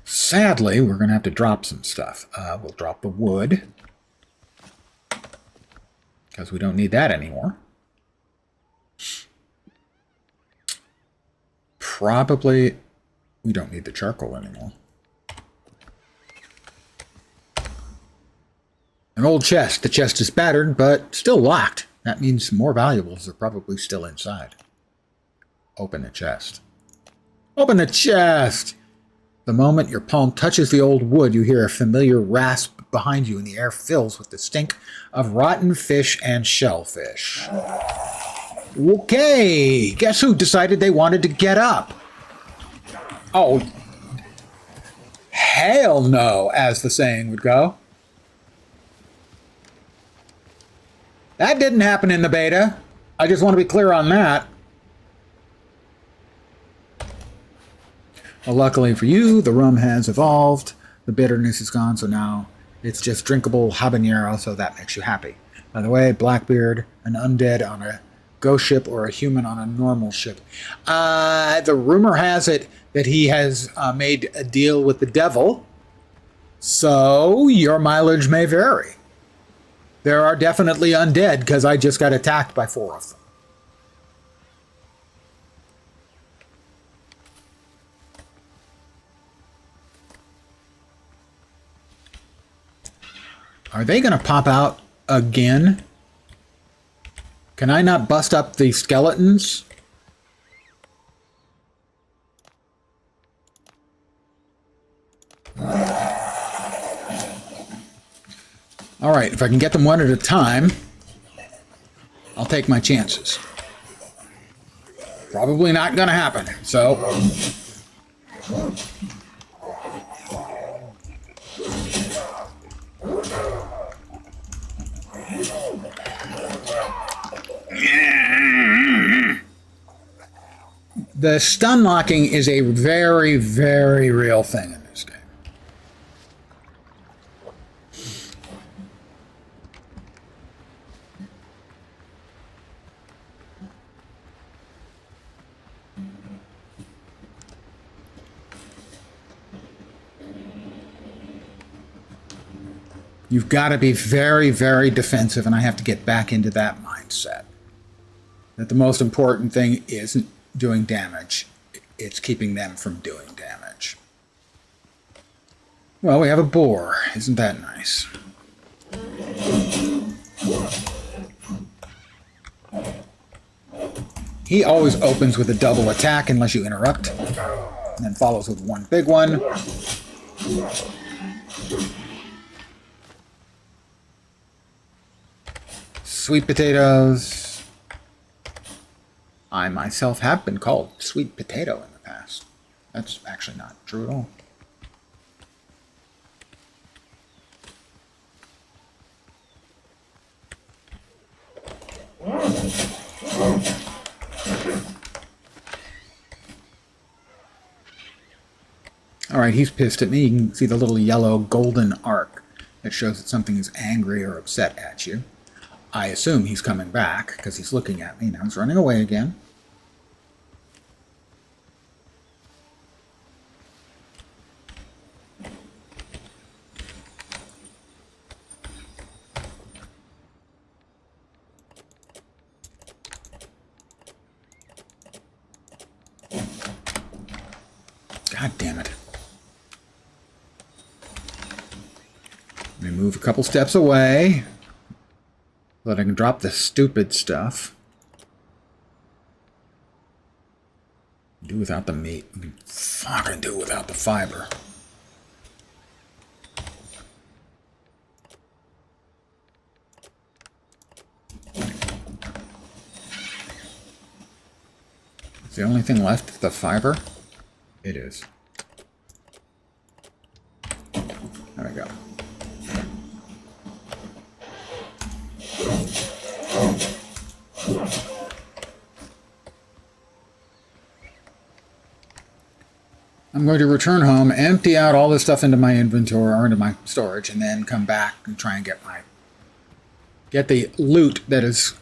Sadly, we're going to have to drop some stuff. We'll drop the wood, because we don't need that anymore. Probably, we don't need the charcoal anymore. An old chest. The chest is battered, but still locked. That means more valuables are probably still inside. Open the chest. Open the chest! The moment your palm touches the old wood, you hear a familiar rasp behind you, and the air fills with the stink of rotten fish and shellfish. Okay, guess who decided they wanted to get up? Oh, hell no, as the saying would go. That didn't happen in the beta. I just want to be clear on that. Well, luckily for you, the rum has evolved. The bitterness is gone, so now it's just drinkable habanero, so that makes you happy. By the way, Blackbeard, an undead on a ghost ship or a human on a normal ship. The rumor has it that he has made a deal with the devil, so your mileage may vary. There are definitely undead, because I just got attacked by 4 of them. Are they going to pop out again? Can I not bust up the skeletons? All right, if I can get them one at a time, I'll take my chances. Probably not going to happen, so... The stun locking is a very, very real thing in this game. You've got to be very, very defensive, and I have to get back into that mindset. That the most important thing isn't doing damage, it's keeping them from doing damage. Well, we have a boar. Isn't that nice? He always opens with a double attack unless you interrupt, and then follows with one big one. Sweet potatoes. I myself have been called sweet potato in the past. That's actually not true at all. Alright, he's pissed at me. You can see the little yellow golden arc that shows that something is angry or upset at you. I assume he's coming back because he's looking at me. Now he's running away again. God damn it. Let me move a couple steps away so that I can drop the stupid stuff. Do without the meat. I can fucking do without the fiber. Is the only thing left the fiber? It is. There we go. I'm going to return home, empty out all this stuff into my inventory or into my storage, and then come back and try and get the loot that is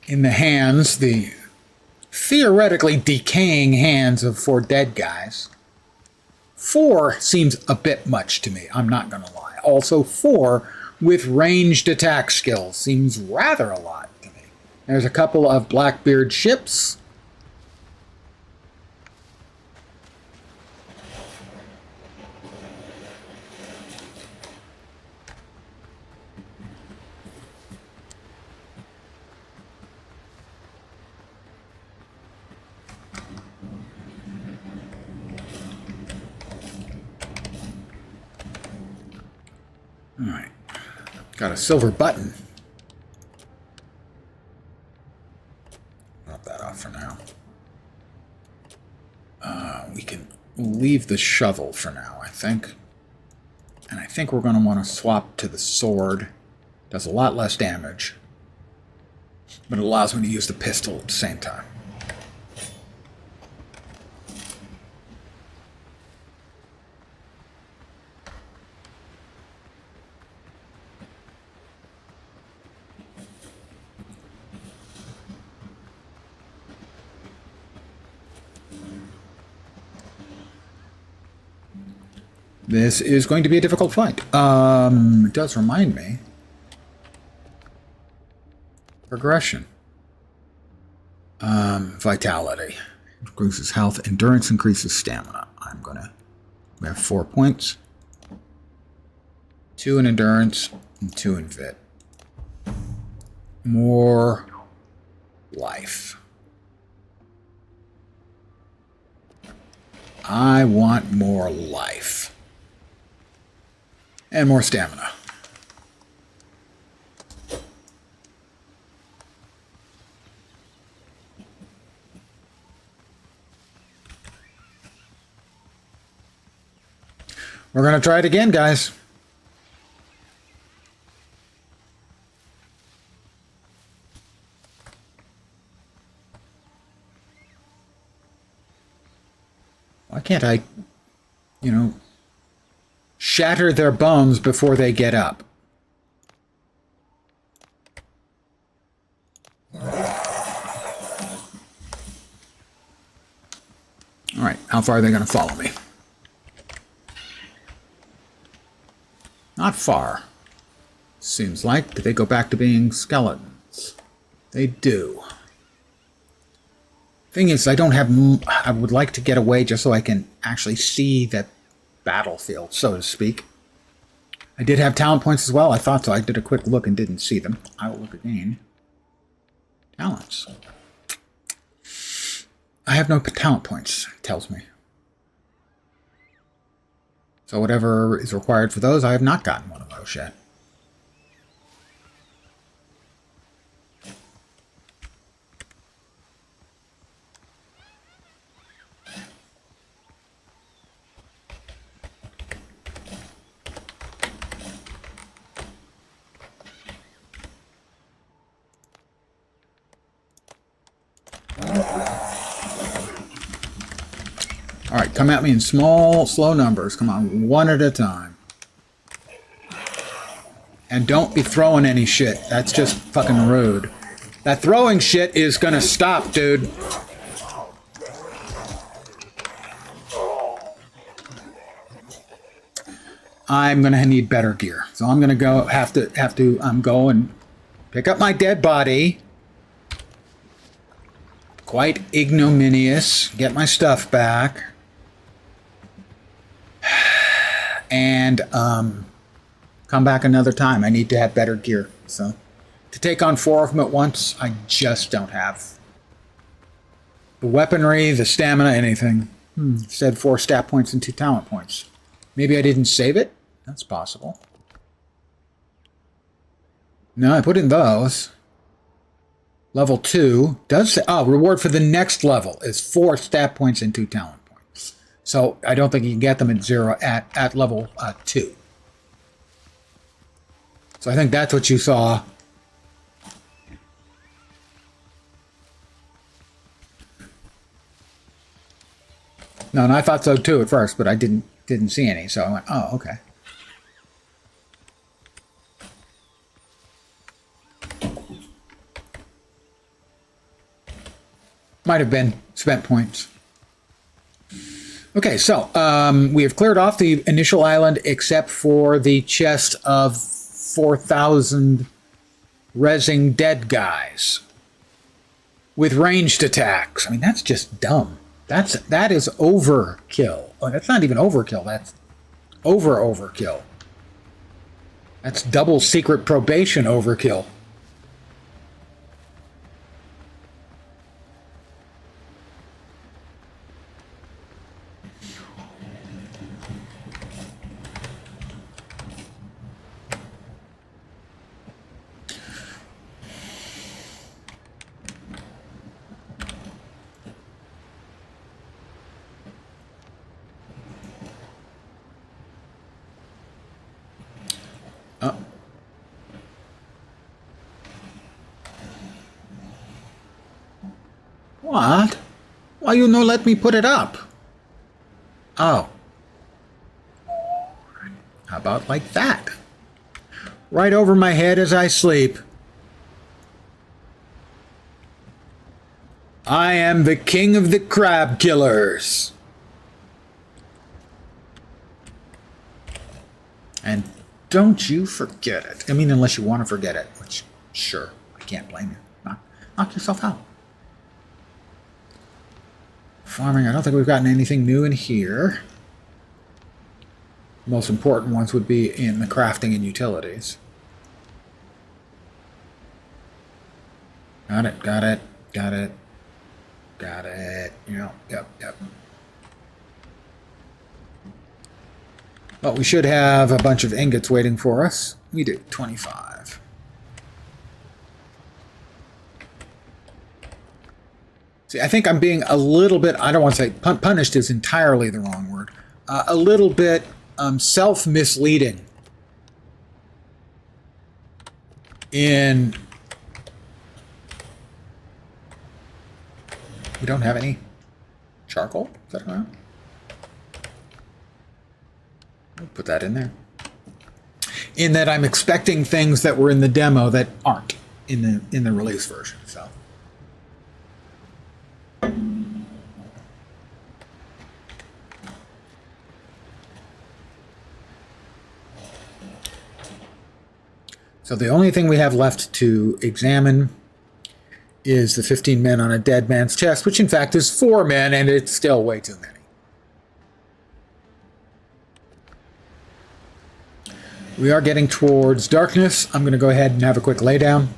in the hands, the theoretically decaying hands of 4 dead guys. 4 seems a bit much to me, I'm not going to lie. Also, 4 with ranged attack skills seems rather a lot to me. There's a couple of Blackbeard ships. Alright. Got a silver button. Knock that off for now. We can leave the shovel for now, I think. And I think we're going to want to swap to the sword. Does a lot less damage. But it allows me to use the pistol at the same time. This is going to be a difficult fight. It does remind me. Progression. Vitality. Increases health. Endurance increases stamina. We have 4 points. 2 in endurance and 2 in vit. More life. I want more life. And more stamina. We're going to try it again, guys. Why can't I, shatter their bones before they get up? All right, how far are they going to follow me? Not far. Seems like. Do they go back to being skeletons? They do. Thing is, I don't have... I would like to get away just so I can actually see the battlefield, so to speak. I did have talent points as well. I thought so. I did a quick look and didn't see them. I will look again. Talents. I have no talent points, it tells me. So whatever is required for those, I have not gotten one of those yet. All right, come at me in small, slow numbers. Come on, one at a time. And don't be throwing any shit. That's just fucking rude. That throwing shit is gonna stop, dude. I'm gonna need better gear, so I'm gonna go. Have to go and pick up my dead body. Quite ignominious. Get my stuff back. And come back another time. I need to have better gear. So to take on 4 of them at once, I just don't have the weaponry, the stamina, anything. Said 4 stat points and 2 talent points. Maybe I didn't save it? That's possible. No, I put in those. Level 2 does say, oh, reward for the next level is 4 stat points and 2 talent points. So I don't think you can get them at 0 at level 2. So I think that's what you saw. No, and I thought so too at first, but I didn't see any, so I went, oh, okay. Might have been spent points. Okay, so we have cleared off the initial island except for the chest of 4,000 rezzing dead guys with ranged attacks. I mean, that's just dumb. That is overkill. Oh, that's not even overkill. That's overkill. That's double secret probation overkill. What? Why you no let me put it up? Oh. How about like that? Right over my head as I sleep. I am the king of the crab killers. And don't you forget it. I mean, unless you want to forget it, which, sure, I can't blame you. Knock yourself out. Farming, I don't think we've gotten anything new in here. Most important ones would be in the crafting and utilities. Got it, got it, got it, got it. Yep. But we should have a bunch of ingots waiting for us. We do, 25. See, I think I'm being a little bit, I don't want to say punished is entirely the wrong word, a little bit self-misleading in... We don't have any charcoal? Is that around? I'll put that in there. In that I'm expecting things that were in the demo that aren't in the release version, so... So the only thing we have left to examine is the 15 men on a dead man's chest, which in fact is 4 men, and it's still way too many. We are getting towards darkness. I'm going to go ahead and have a quick laydown.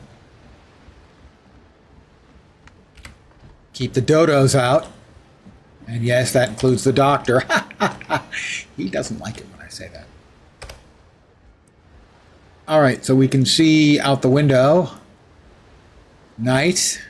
Keep the dodos out. And yes, that includes the doctor. He doesn't like it when I say that. All right, so we can see out the window. Night.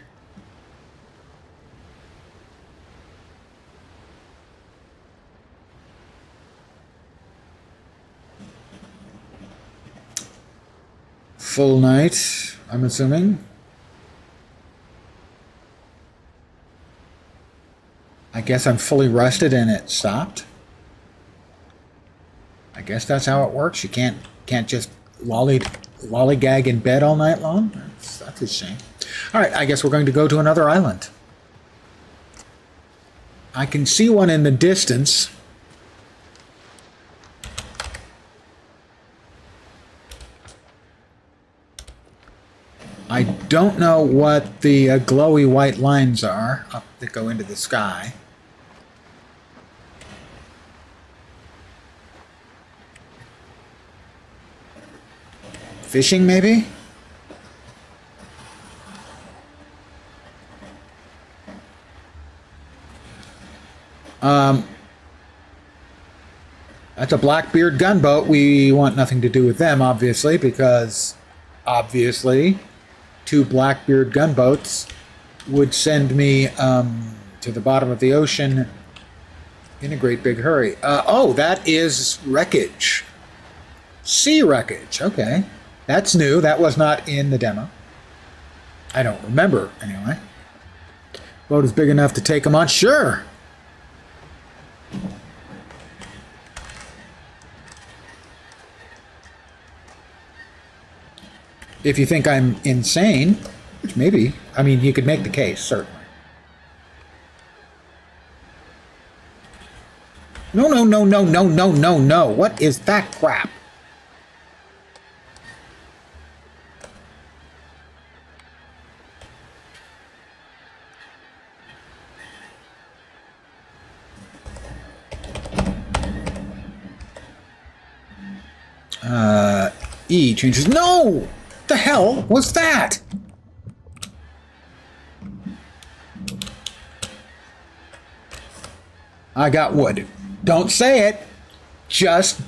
Full night, I'm assuming. I guess I'm fully rested and it stopped. I guess that's how it works. You can't just lollygag in bed all night long. That's a shame. All right, I guess we're going to go to another island. I can see one in the distance. I don't know what the glowy white lines are up that go into the sky. Fishing, maybe? That's a Blackbeard gunboat. We want nothing to do with them, obviously, because, obviously, 2 Blackbeard gunboats would send me to the bottom of the ocean in a great big hurry. Oh, that is wreckage. Sea wreckage. Okay. That's new. That was not in the demo. I don't remember, anyway. Boat is big enough to take them on? Sure. If you think I'm insane, which maybe, I mean, you could make the case, certainly. No, no, no, no, no, no, no, no. What is that crap? E changes. No! The hell was that? I got wood. Don't say it. Just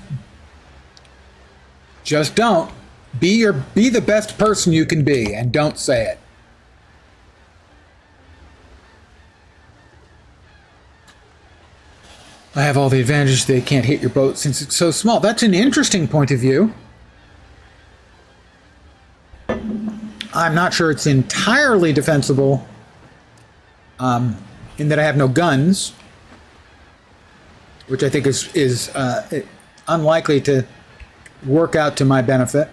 don't. Be the best person you can be, and don't say it. I have all the advantages. They can't hit your boat since it's so small. That's an interesting point of view. I'm not sure it's entirely defensible in that I have no guns, which I think is unlikely to work out to my benefit.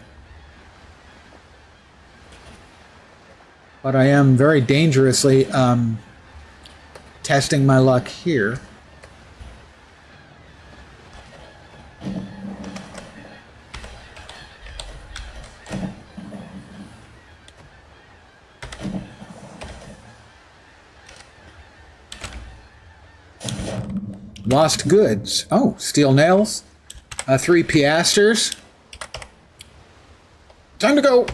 But I am very dangerously testing my luck here. Lost goods. Oh, steel nails. 3 piastres. Time to go.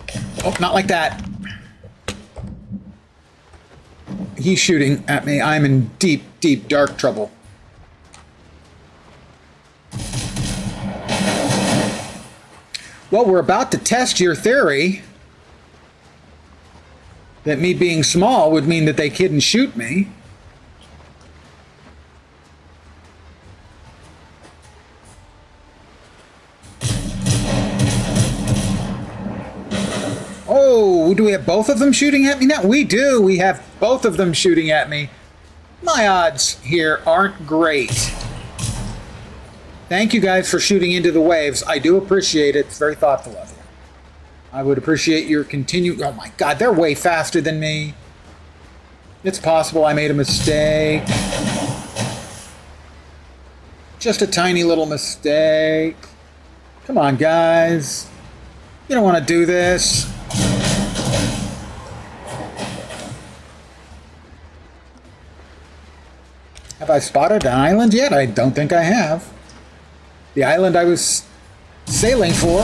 Oh, not like that. He's shooting at me. I'm in deep, deep, dark trouble. Well, we're about to test your theory that me being small would mean that they couldn't shoot me. Oh, do we have both of them shooting at me now? We do. We have both of them shooting at me. My odds here aren't great. Thank you guys for shooting into the waves. I do appreciate it. It's very thoughtful of you. I would appreciate your continued... Oh my God, they're way faster than me. It's possible I made a mistake. Just a tiny little mistake. Come on, guys. You don't want to do this. Have I spotted an island yet? I don't think I have. The island I was sailing for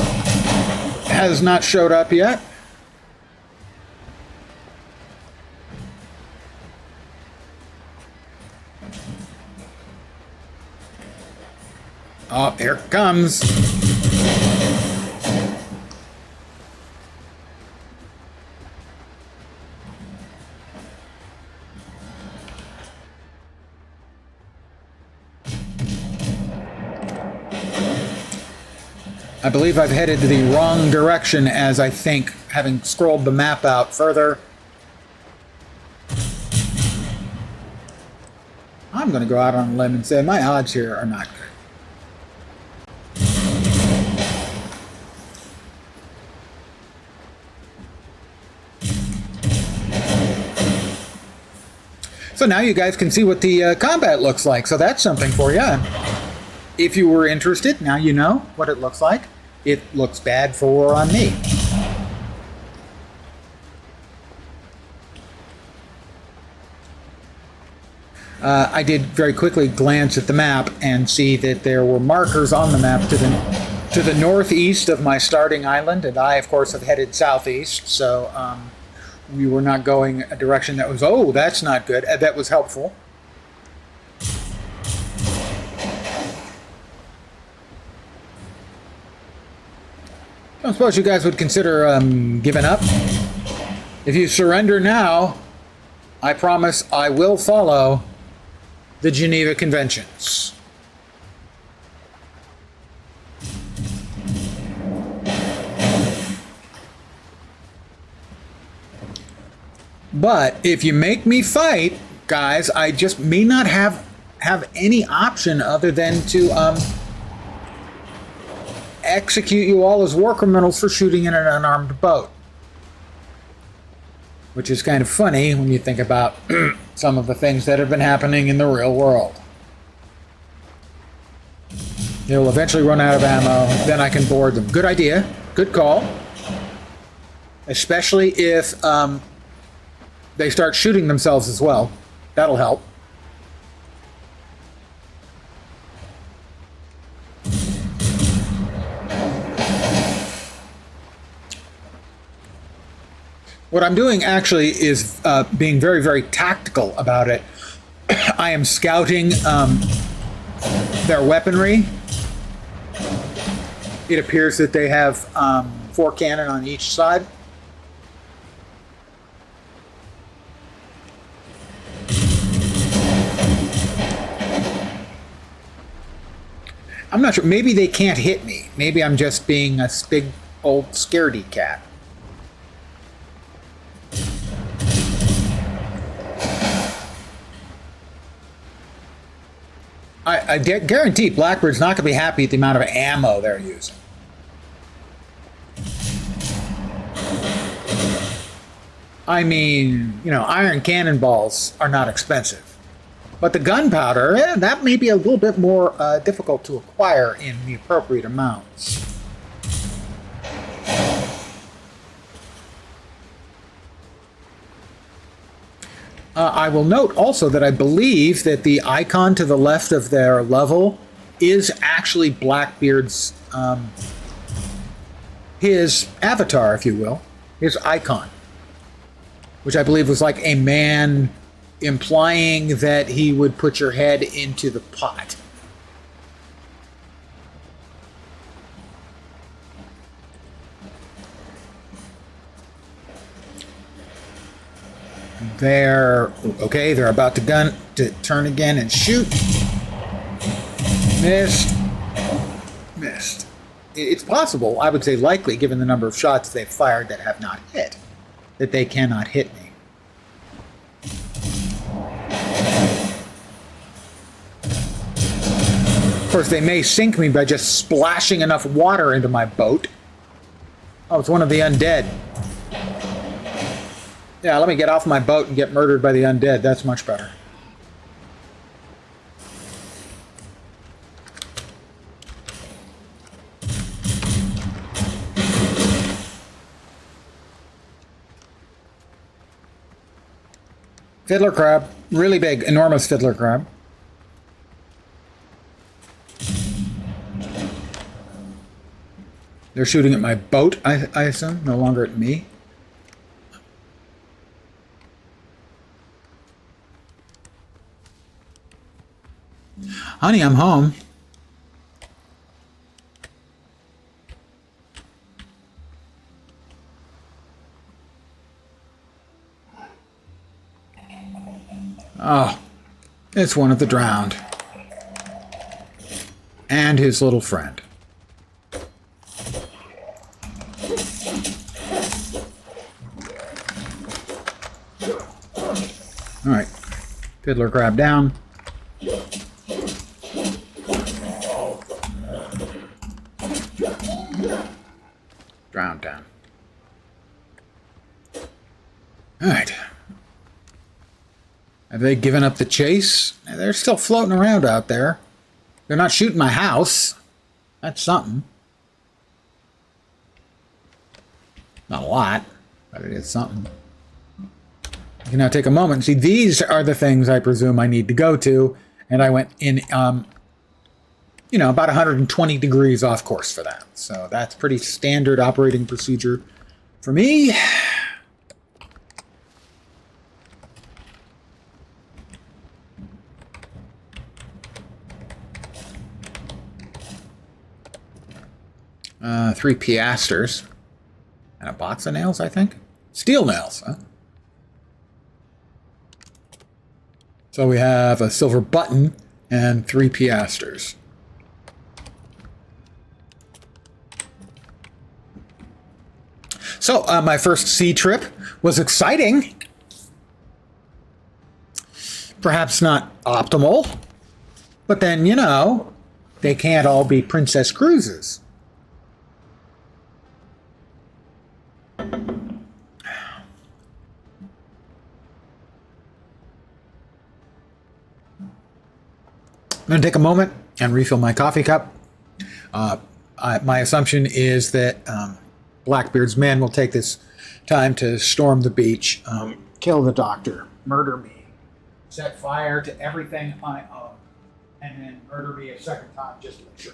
has not showed up yet. Oh, here it comes. I believe I've headed to the wrong direction, as I think, having scrolled the map out further. I'm going to go out on a limb and say my odds here are not good. So now you guys can see what the combat looks like, so that's something for you. If you were interested, now you know what it looks like. It looks bad for on me. I did very quickly glance at the map and see that there were markers on the map to the northeast of my starting island, and I, of course, have headed southeast, so we were not going a direction that was, oh, that's not good. That was helpful. I suppose you guys would consider giving up. If you surrender now, I promise I will follow the Geneva Conventions. But if you make me fight, guys, I just may not have any option other than to execute you all as war criminals for shooting in an unarmed boat. Which is kind of funny when you think about some of the things that have been happening in the real world. They'll eventually run out of ammo, then I can board them. Good idea. Good call. Especially if they start shooting themselves as well. That'll help. What I'm doing actually is being very, very tactical about it. I am scouting their weaponry. It appears that they have 4 cannon on each side. I'm not sure. Maybe they can't hit me. Maybe I'm just being a big old scaredy cat. I guarantee Blackbird's not going to be happy at the amount of ammo they're using. I mean, you know, iron cannonballs are not expensive. But the gunpowder, that may be a little bit more difficult to acquire in the appropriate amounts. I will note also that I believe that the icon to the left of their level is actually Blackbeard's, his avatar, if you will, his icon, which I believe was like a man implying that he would put your head into the pot. They're about to turn again and shoot. Missed. It's possible, I would say likely, given the number of shots they've fired that have not hit, that they cannot hit me. Of course, they may sink me by just splashing enough water into my boat. Oh, it's one of the undead. Yeah, let me get off my boat and get murdered by the undead. That's much better. Fiddler crab. Really big, enormous fiddler crab. They're shooting at my boat, I assume, no longer at me. Honey, I'm home. Oh, it's one of the drowned. And his little friend. Alright. Fiddler crab down. Drowned down. Alright. Have they given up the chase? They're still floating around out there. They're not shooting my house. That's something. Not a lot, but it is something. You can now take a moment and see these are the things I presume I need to go to. And I went in, you know, about 120 degrees off course for that. So that's pretty standard operating procedure for me. Three piasters. And a box of nails, I think. Steel nails, huh? So we have a silver button and 3 piasters. So my first sea trip was exciting. Perhaps not optimal. But then, you know, they can't all be princess cruises. I'm going to take a moment and refill my coffee cup. My assumption is that Blackbeard's men will take this time to storm the beach, kill the doctor, murder me, set fire to everything I own, and then murder me a second time just to make sure.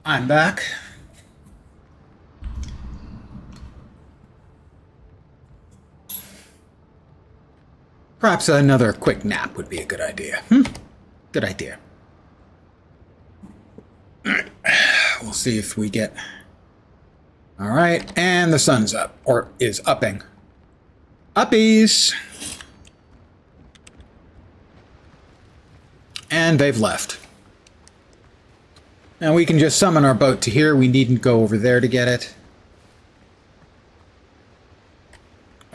I'm back. Perhaps another quick nap would be a good idea. Good idea. All right. We'll see if we get... All right, and the sun's up, or is upping. Uppies! And they've left. Now we can just summon our boat to here. We needn't go over there to get it.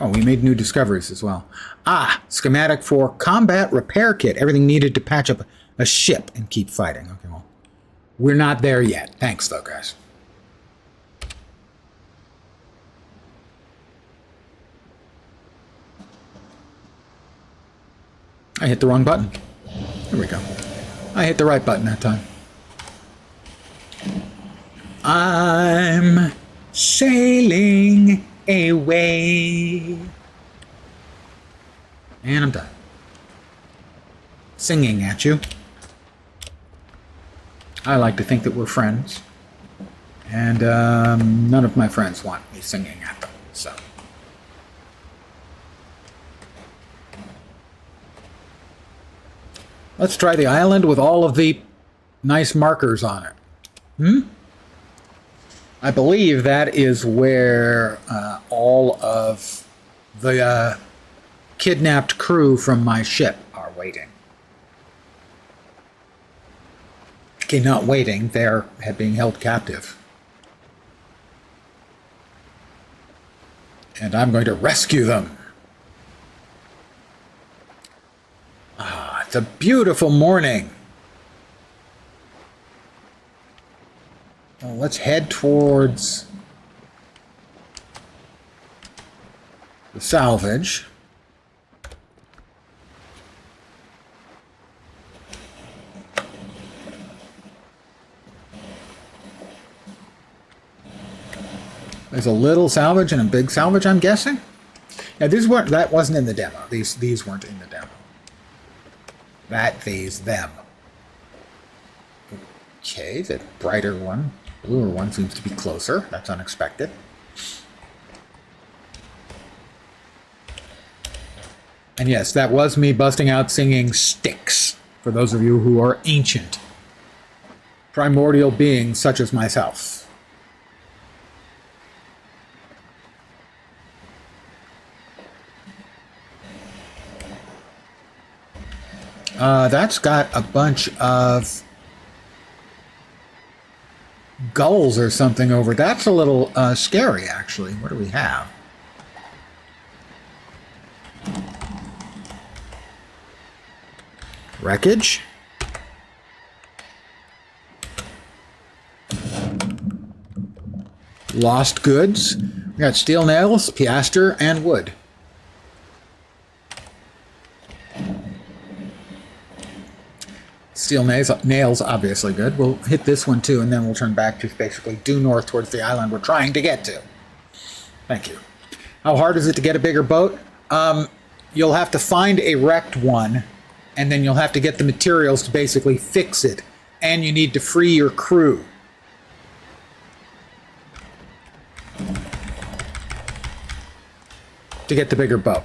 Oh, we made new discoveries as well. Ah, schematic for combat repair kit. Everything needed to patch up a ship and keep fighting. Okay, well, we're not there yet. Thanks, though, guys. I hit the wrong button. There we go. I hit the right button that time. I'm sailing away. And I'm done. Singing at you. I like to think that we're friends. And none of my friends want me singing at them, so. Let's try the island with all of the nice markers on it. I believe that is where all of the kidnapped crew from my ship are waiting. Okay, not waiting, they're being held captive. And I'm going to rescue them. Ah, it's a beautiful morning. Well, let's head towards the salvage. There's a little salvage and a big salvage, I'm guessing. Now, that wasn't in the demo. These weren't in the demo. Them. Okay, the brighter one, bluer one seems to be closer. That's unexpected. And yes, that was me busting out singing Styx, for those of you who are ancient, primordial beings such as myself. That's got a bunch of gulls or something over. That's a little scary, actually. What do we have? Wreckage. Lost goods. We got steel nails, piaster, and wood. Steel nails, obviously good. We'll hit this one too, and then we'll turn back to basically due north towards the island we're trying to get to. Thank you. How hard is it to get a bigger boat? You'll have to find a wrecked one, and then you'll have to get the materials to basically fix it, and you need to free your crew. To get the bigger boat.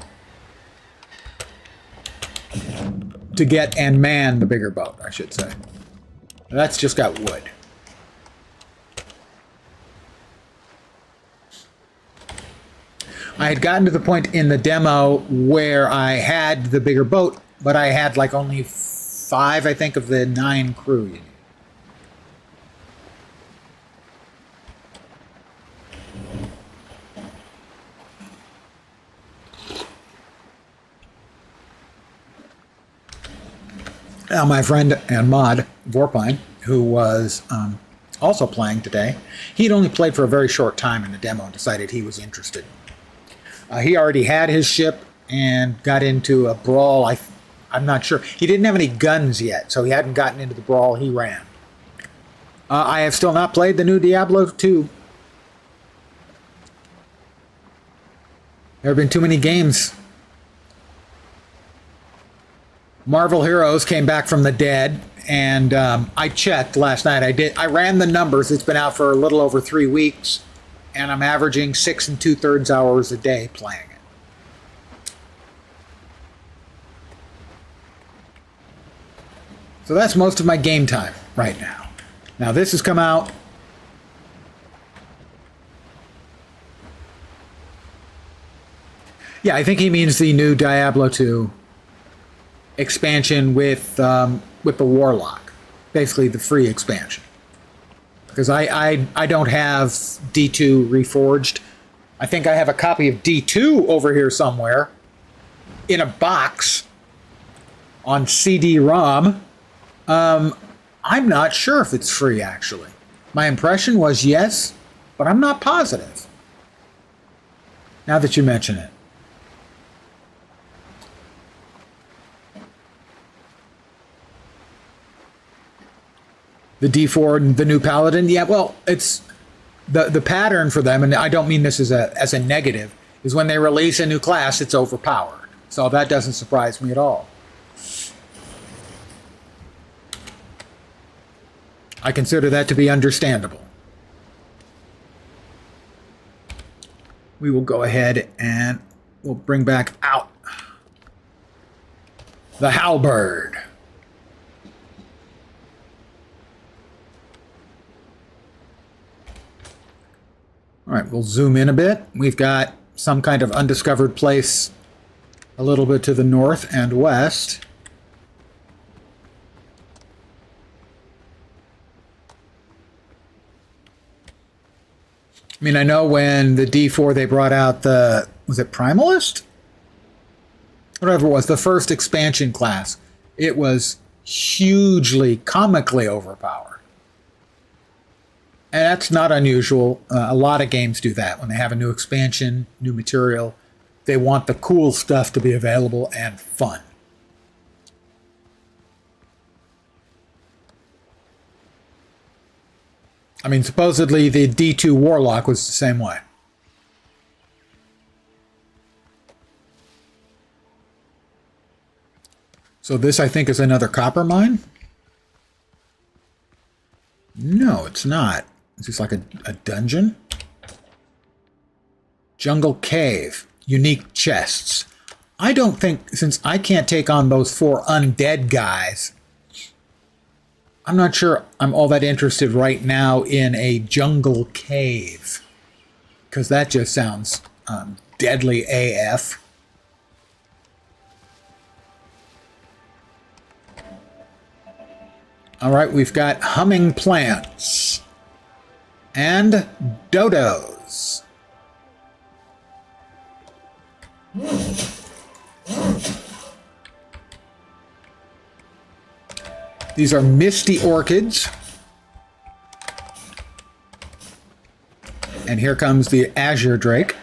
To get and man the bigger boat, I should say. That's just got wood. I had gotten to the point in the demo where I had the bigger boat, but I had like only 5, I think, of the 9 crew you need. Now, my friend and mod, Vorpine, who was also playing today, he'd only played for a very short time in the demo and decided he was interested. He already had his ship and got into a brawl. I'm not sure. He didn't have any guns yet, so he hadn't gotten into the brawl. He ran. I have still not played the new Diablo 2. There have been too many games. Marvel Heroes came back from the dead, and I checked last night. I ran the numbers. It's been out for a little over 3 weeks, and I'm averaging 6 2/3 hours a day playing it. So that's most of my game time right now. Now this has come out. Yeah, I think he means the new Diablo 2 expansion with the Warlock, basically the free expansion. Because I don't have D2 Reforged. I think I have a copy of D2 over here somewhere in a box on CD-ROM. I'm not sure if it's free, actually. My impression was yes, but I'm not positive. Now that you mention it. The D4, the new Paladin, yeah, well, it's the pattern for them, and I don't mean this as a negative, is when they release a new class, it's overpowered. So that doesn't surprise me at all. I consider that to be understandable. We will go ahead and we'll bring back out the halberd. All right, we'll zoom in a bit. We've got some kind of undiscovered place a little bit to the north and west. I mean, I know when the D4 they brought out the, was it Primalist? Whatever it was, the first expansion class. It was hugely, comically overpowered. And that's not unusual. A lot of games do that. When they have a new expansion, new material, they want the cool stuff to be available and fun. I mean, supposedly the D2 Warlock was the same way. So this, I think, is another copper mine? No, it's not. Is this like a dungeon? Jungle Cave. Unique chests. I don't think, since I can't take on those 4 undead guys, I'm not sure I'm all that interested right now in a jungle cave. Because that just sounds deadly AF. Alright, we've got humming plants. And dodos. These are misty orchids. And here comes the azure drake.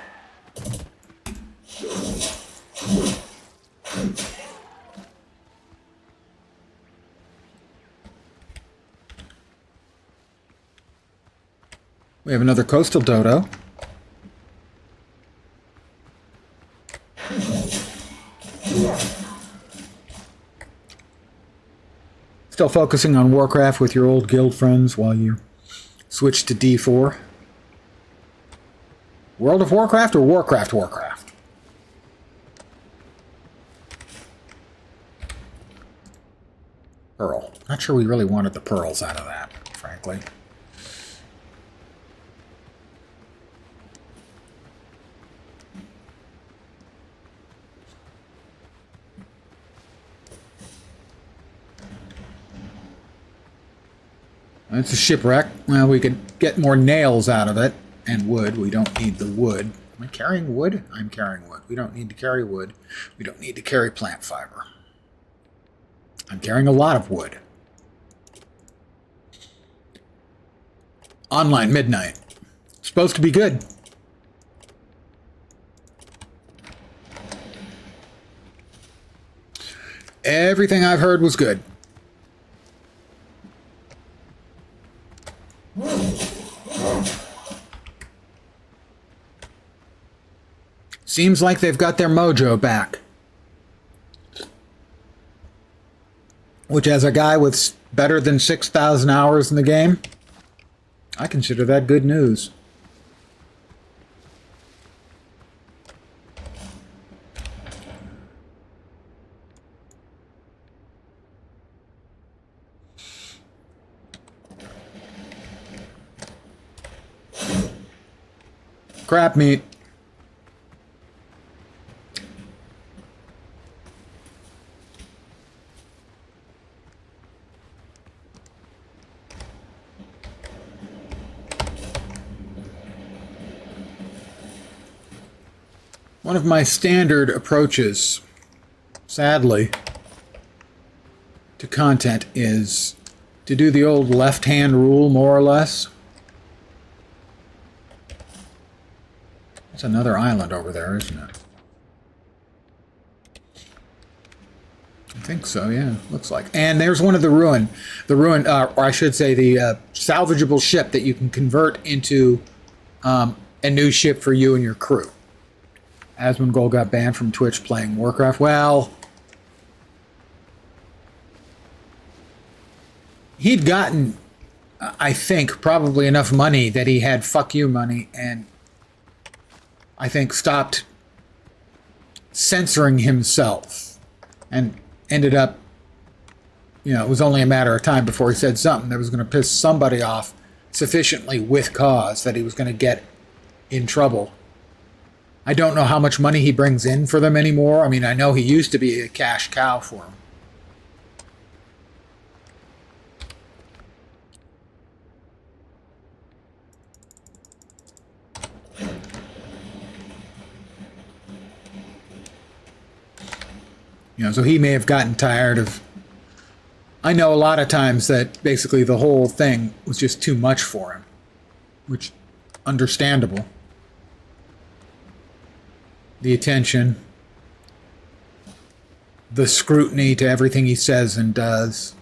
We have another coastal dodo. Still focusing on Warcraft with your old guild friends while you switch to D4. World of Warcraft or Warcraft? Pearl. Not sure we really wanted the pearls out of that, frankly. It's a shipwreck. Well, we could get more nails out of it. And wood. We don't need the wood. Am I carrying wood? I'm carrying wood. We don't need to carry wood. We don't need to carry plant fiber. I'm carrying a lot of wood. Online midnight. It's supposed to be good. Everything I've heard was good. Seems like they've got their mojo back. Which, as a guy with better than 6,000 hours in the game, I consider that good news. Crab meat. One of my standard approaches, sadly, to content is to do the old left-hand rule, more or less. It's another island over there, isn't it? I think so, yeah. Looks like. And there's one of the ruin, or I should say the salvageable ship that you can convert into a new ship for you and your crew. Asmongold got banned from Twitch playing Warcraft. Well, he'd gotten, I think, probably enough money that he had fuck you money, and I think stopped censoring himself and ended up, you know, it was only a matter of time before he said something that was going to piss somebody off sufficiently with cause that he was going to get in trouble. I don't know how much money he brings in for them anymore. I mean, I know he used to be a cash cow for them. You know, so he may have gotten tired of... I know a lot of times that basically the whole thing was just too much for him, which, understandable. The attention, the scrutiny to everything he says and does,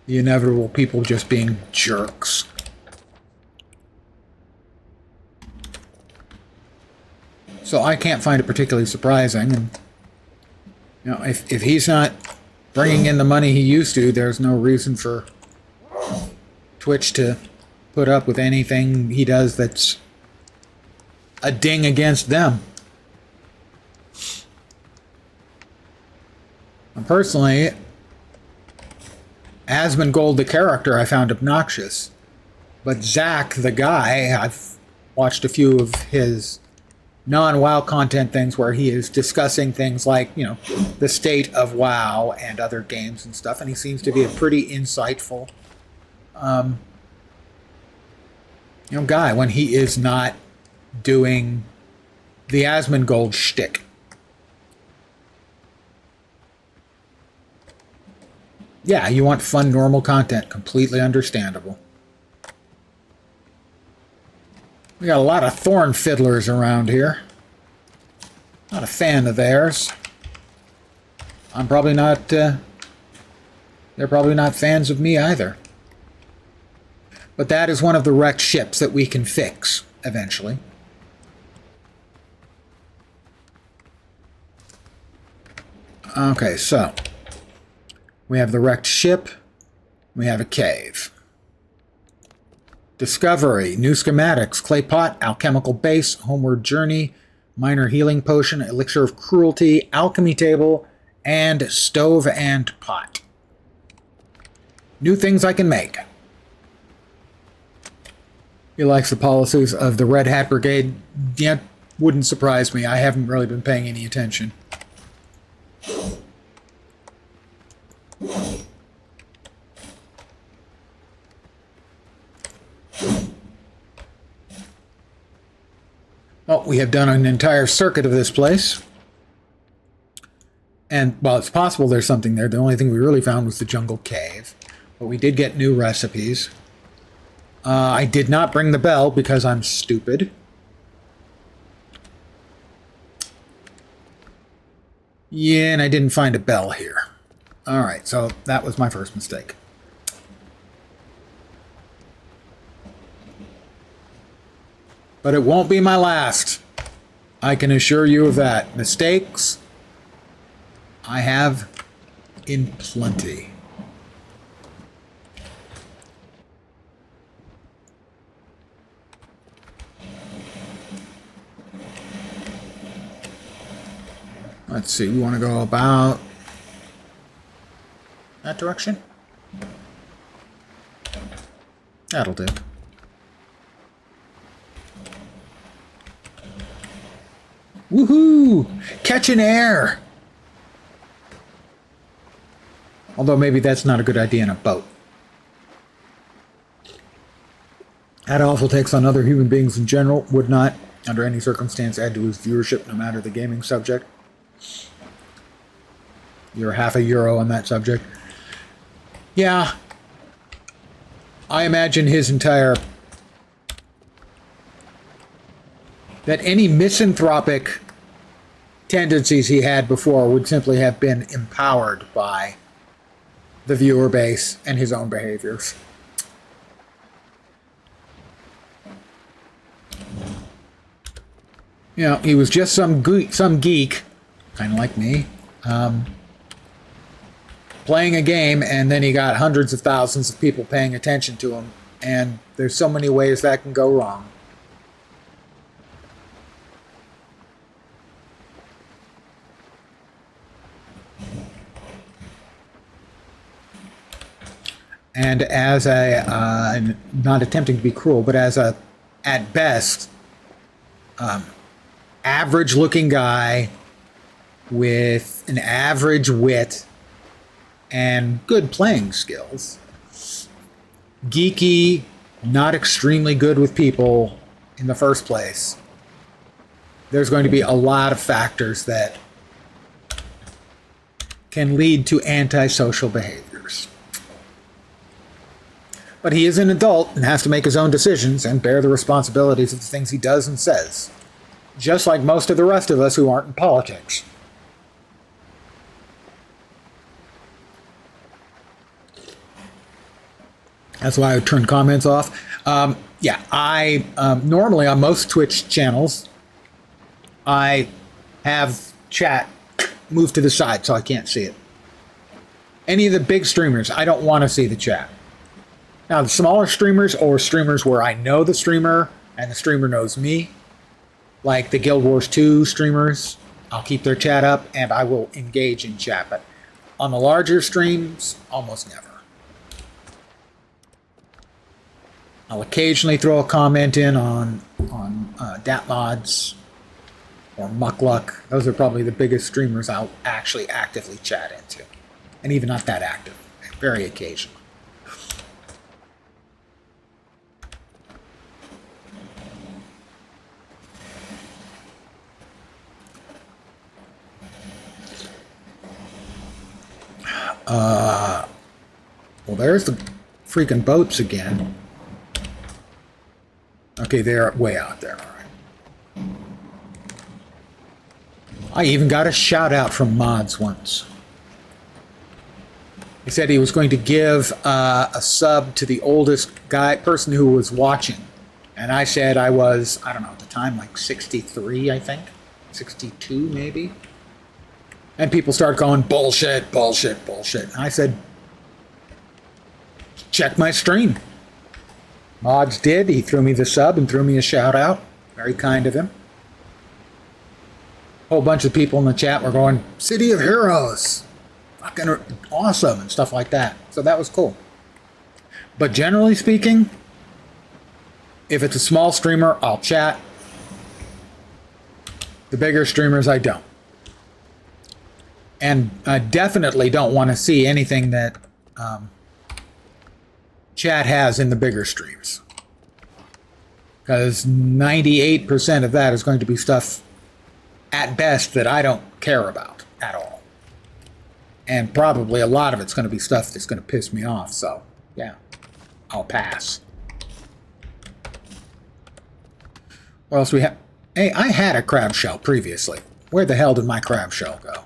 the inevitable people just being jerks. So I can't find it particularly surprising, and you know, if he's not bringing in the money he used to, there's no reason for Twitch to put up with anything he does that's a ding against them. And personally, Asmongold the character I found obnoxious, but Zach the guy, I've watched a few of his non-WoW content things where he is discussing things like, you know, the state of WoW and other games and stuff, and he seems to be a pretty insightful, you know, guy when he is not doing the Asmongold shtick. Yeah, you want fun, normal content. Completely understandable. We got a lot of thorn fiddlers around here. Not a fan of theirs. I'm probably not... they're probably not fans of me either. But that is one of the wrecked ships that we can fix eventually. Okay, so we have the wrecked ship. We have a cave. Discovery, new schematics, clay pot, alchemical base, homeward journey, minor healing potion, elixir of cruelty, alchemy table, and stove and pot. New things I can make. He likes the policies of the Red Hat Brigade. Yeah, wouldn't surprise me. I haven't really been paying any attention. Well, we have done an entire circuit of this place. And while it's possible there's something there, the only thing we really found was the jungle cave. But we did get new recipes. I did not bring the bell because I'm stupid. Yeah, and I didn't find a bell here. Alright, so that was my first mistake. But it won't be my last. I can assure you of that. Mistakes, I have in plenty. Let's see, we want to go about that direction? That'll do. Woohoo! Catching air! Although maybe that's not a good idea in a boat. That awful takes on other human beings in general would not under any circumstance add to his viewership, no matter the gaming subject. You're €0.50 on that subject. Yeah. I imagine his entire... that any misanthropic tendencies he had before would simply have been empowered by the viewer base and his own behaviors. You know, he was just some geek, kind of like me, playing a game, and then he got hundreds of thousands of people paying attention to him, and there's so many ways that can go wrong. And as a, not attempting to be cruel, but as a, at best, average-looking guy with an average wit and good playing skills, geeky, not extremely good with people in the first place, there's going to be a lot of factors that can lead to antisocial behaviors. But he is an adult and has to make his own decisions and bear the responsibilities of the things he does and says, just like most of the rest of us who aren't in politics. That's why I would turn comments off. Yeah, I normally on most Twitch channels, I have chat moved to the side so I can't see it. Any of the big streamers, I don't want to see the chat. Now, the smaller streamers or streamers where I know the streamer and the streamer knows me, like the Guild Wars 2 streamers, I'll keep their chat up and I will engage in chat. But on the larger streams, almost never. I'll occasionally throw a comment in on Datmods or Muckluck. Those are probably the biggest streamers I'll actually actively chat into. And even not that active, very occasionally. Well, there's the freaking boats again. Okay, they're way out there, all right. I even got a shout out from Mods once. He said he was going to give a sub to the oldest person who was watching. And I said I was, I don't know, at the time, like 63, I think. 62, maybe. And people started going, bullshit, bullshit, bullshit. And I said, check my stream. Mods did. He threw me the sub and threw me a shout out. Very kind of him. A whole bunch of people in the chat were going, City of Heroes. Fucking awesome and stuff like that. So that was cool. But generally speaking, if it's a small streamer, I'll chat. The bigger streamers, I don't. And I definitely don't want to see anything that chat has in the bigger streams. Because 98% of that is going to be stuff, at best, that I don't care about at all. And probably a lot of it's going to be stuff that's going to piss me off. So, yeah, I'll pass. What else we have? Hey, I had a crab shell previously. Where the hell did my crab shell go?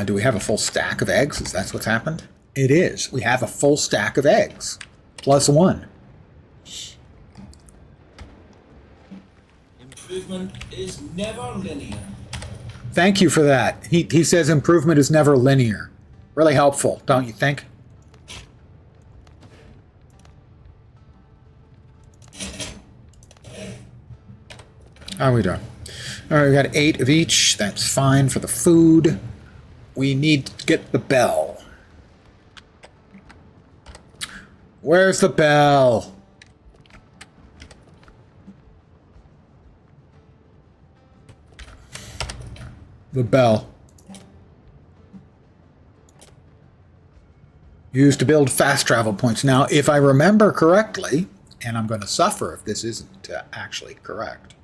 Do we have a full stack of eggs? Is that what's happened? It is. We have a full stack of eggs. Plus one. Improvement is never linear. Thank you for that. He says improvement is never linear. Really helpful, don't you think? How are we doing? All right, we got 8 of each. That's fine for the food. We need to get the bell. Where's the bell? The bell. Used to build fast travel points. Now, if I remember correctly, and I'm going to suffer if this isn't actually correct,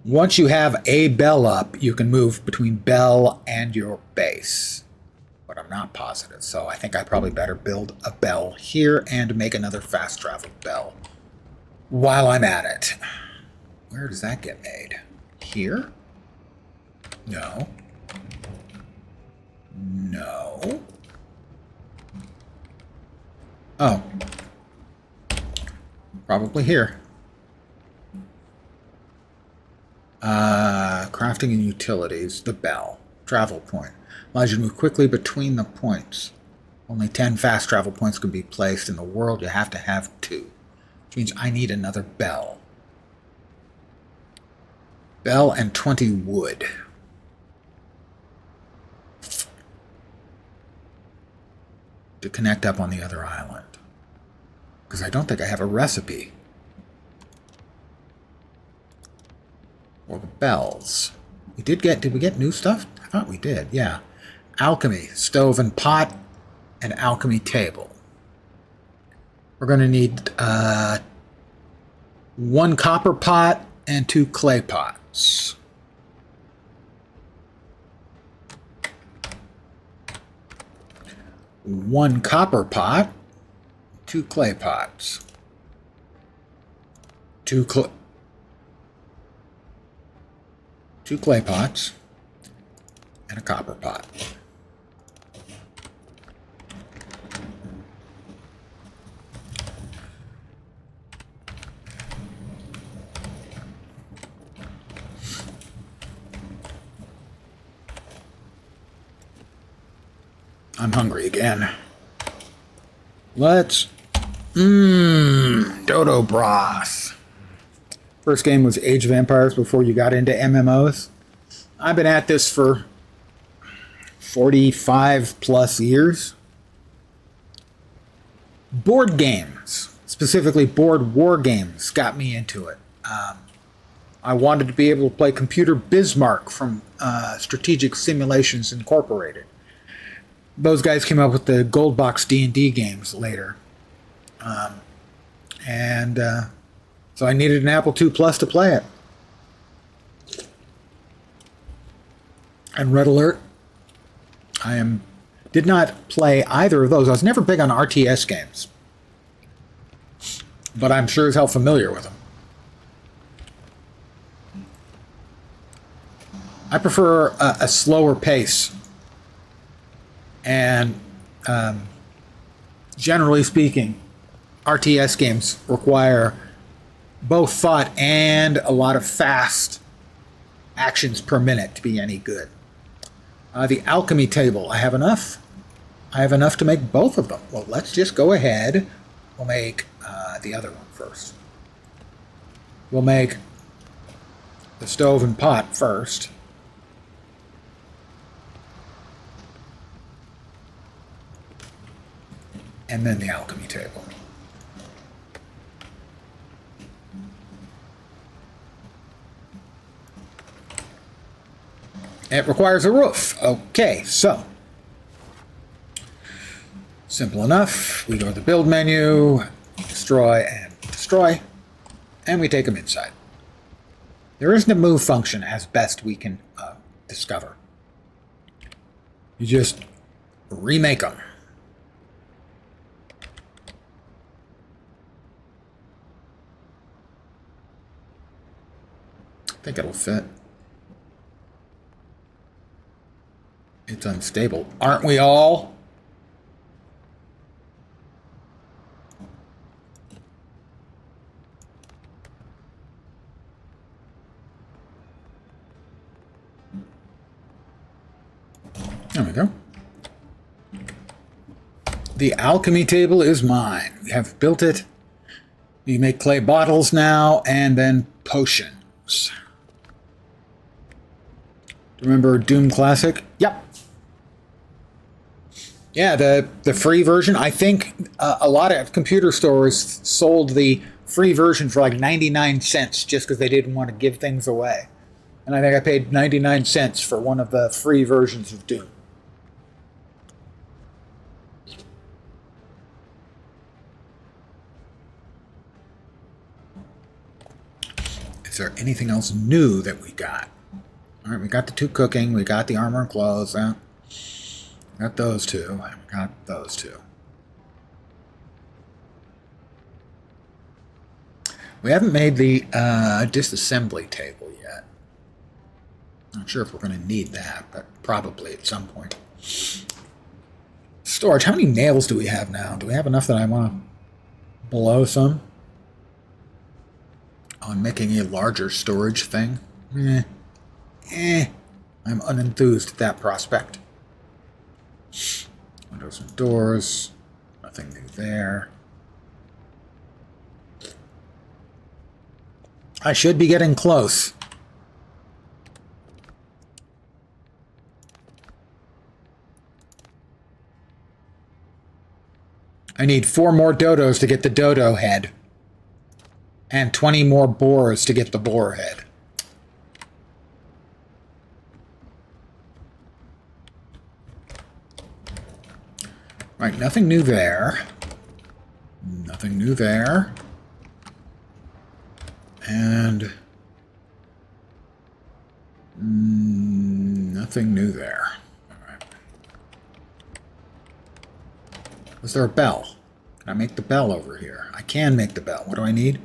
once you have a bell up, you can move between bell and your base. But I'm not positive, so I think I probably better build a bell here and make another fast travel bell while I'm at it. Where does that get made? Here? No. No. Oh. Probably here. Crafting and utilities. The bell. Travel point. Allows you to move quickly between the points. Only 10 fast travel points can be placed in the world. You have to have 2. Which means I need another bell. Bell and 20 wood. To connect up on the other island. Because I don't think I have a recipe. Or the bells. Did we get new stuff? I thought we did, yeah. Alchemy, stove and pot, and alchemy table. We're going to need 1 copper pot and 2 clay pots. One copper pot, 2 clay pots, 2 clay pots, and a copper pot. I'm hungry again. Let's... Dodo broth. First game was Age of Empires before you got into MMOs. I've been at this for 45 plus years. Board games, specifically board war games, got me into it. I wanted to be able to play Computer Bismarck from Strategic Simulations Incorporated. Those guys came up with the Gold Box D&D games later. So I needed an Apple II Plus to play it. And Red Alert, did not play either of those. I was never big on RTS games. But I'm sure as hell familiar with them. I prefer a slower pace. And generally speaking, RTS games require both thought and a lot of fast actions per minute to be any good. The alchemy table, I have enough. I have enough to make both of them. Well, let's just go ahead. We'll make the other one first. We'll make the stove and pot first. And then the alchemy table. It requires a roof. Okay, so. Simple enough. We go to the build menu, destroy and destroy, and we take them inside. There isn't a move function as best we can discover. You just remake them. I think it'll fit. It's unstable. Aren't we all? There we go. The alchemy table is mine. We have built it. You make clay bottles now and then potions. Remember Doom Classic? Yep. Yeah, the free version. I think a lot of computer stores sold the free version for like 99 cents just because they didn't want to give things away. And I think I paid 99 cents for one of the free versions of Doom. Is there anything else new that we got? All right, we got the 2 cooking. We got the armor and clothes. Got those 2. And we got those 2. We haven't made the disassembly table yet. Not sure if we're going to need that, but probably at some point. Storage. How many nails do we have now? Do we have enough that I want to blow some on making a larger storage thing? I'm unenthused at that prospect. Windows and doors. Nothing new there. I should be getting close. I need 4 more dodos to get the dodo head. And 20 more boars to get the boar head. Right, nothing new there. Nothing new there. And nothing new there. All right. Was there a bell? Can I make the bell over here? I can make the bell. What do I need?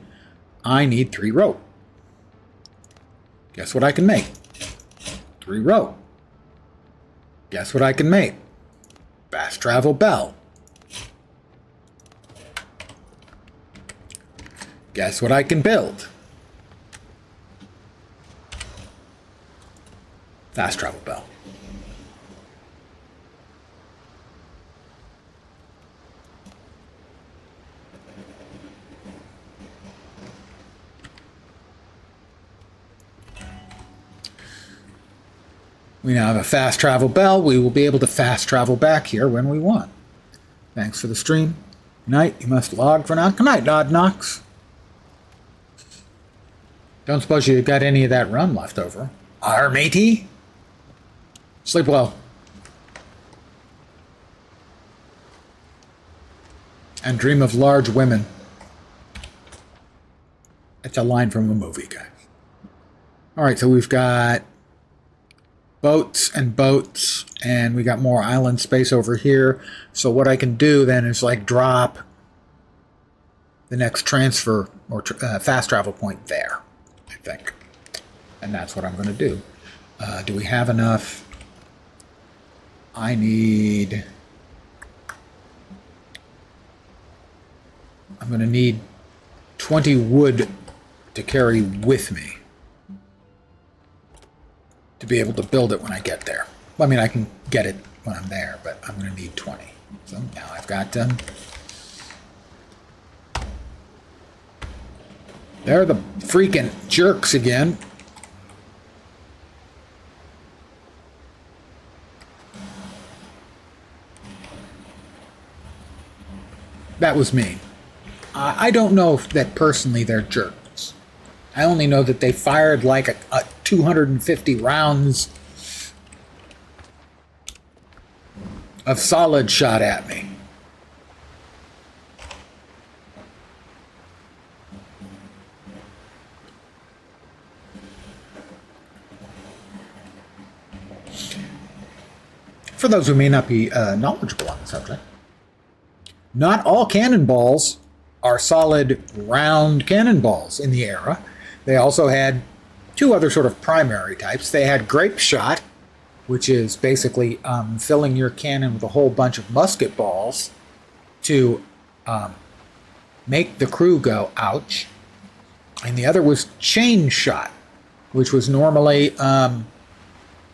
I need 3 rope. Guess what I can make? 3 rope. Guess what I can make? Fast travel bell. Guess what I can build? Fast travel bell. We now have a fast travel bell. We will be able to fast travel back here when we want. Thanks for the stream. Good night. You must log for now. Good night, Dodd Knox. Don't suppose you got any of that rum left over. Arr, matey. Sleep well. And dream of large women. That's a line from a movie, guys. All right, so we've got boats, and we got more island space over here. So what I can do then is like drop the next transfer or fast travel point there, I think. And that's what I'm going to do. Do we have enough? I'm going to need 20 wood to carry with me to be able to build it when I get there. I mean, I can get it when I'm there, but I'm going to need 20. So now I've got them. They're the freaking jerks again. That was mean. I don't know if that personally they're jerks. I only know that they fired like a 250 rounds of solid shot at me. For those who may not be knowledgeable on the subject, not all cannonballs are solid round cannonballs in the era. They also had 2 other sort of primary types. They had grape shot, which is basically filling your cannon with a whole bunch of musket balls to make the crew go, ouch. And the other was chain shot, which was normally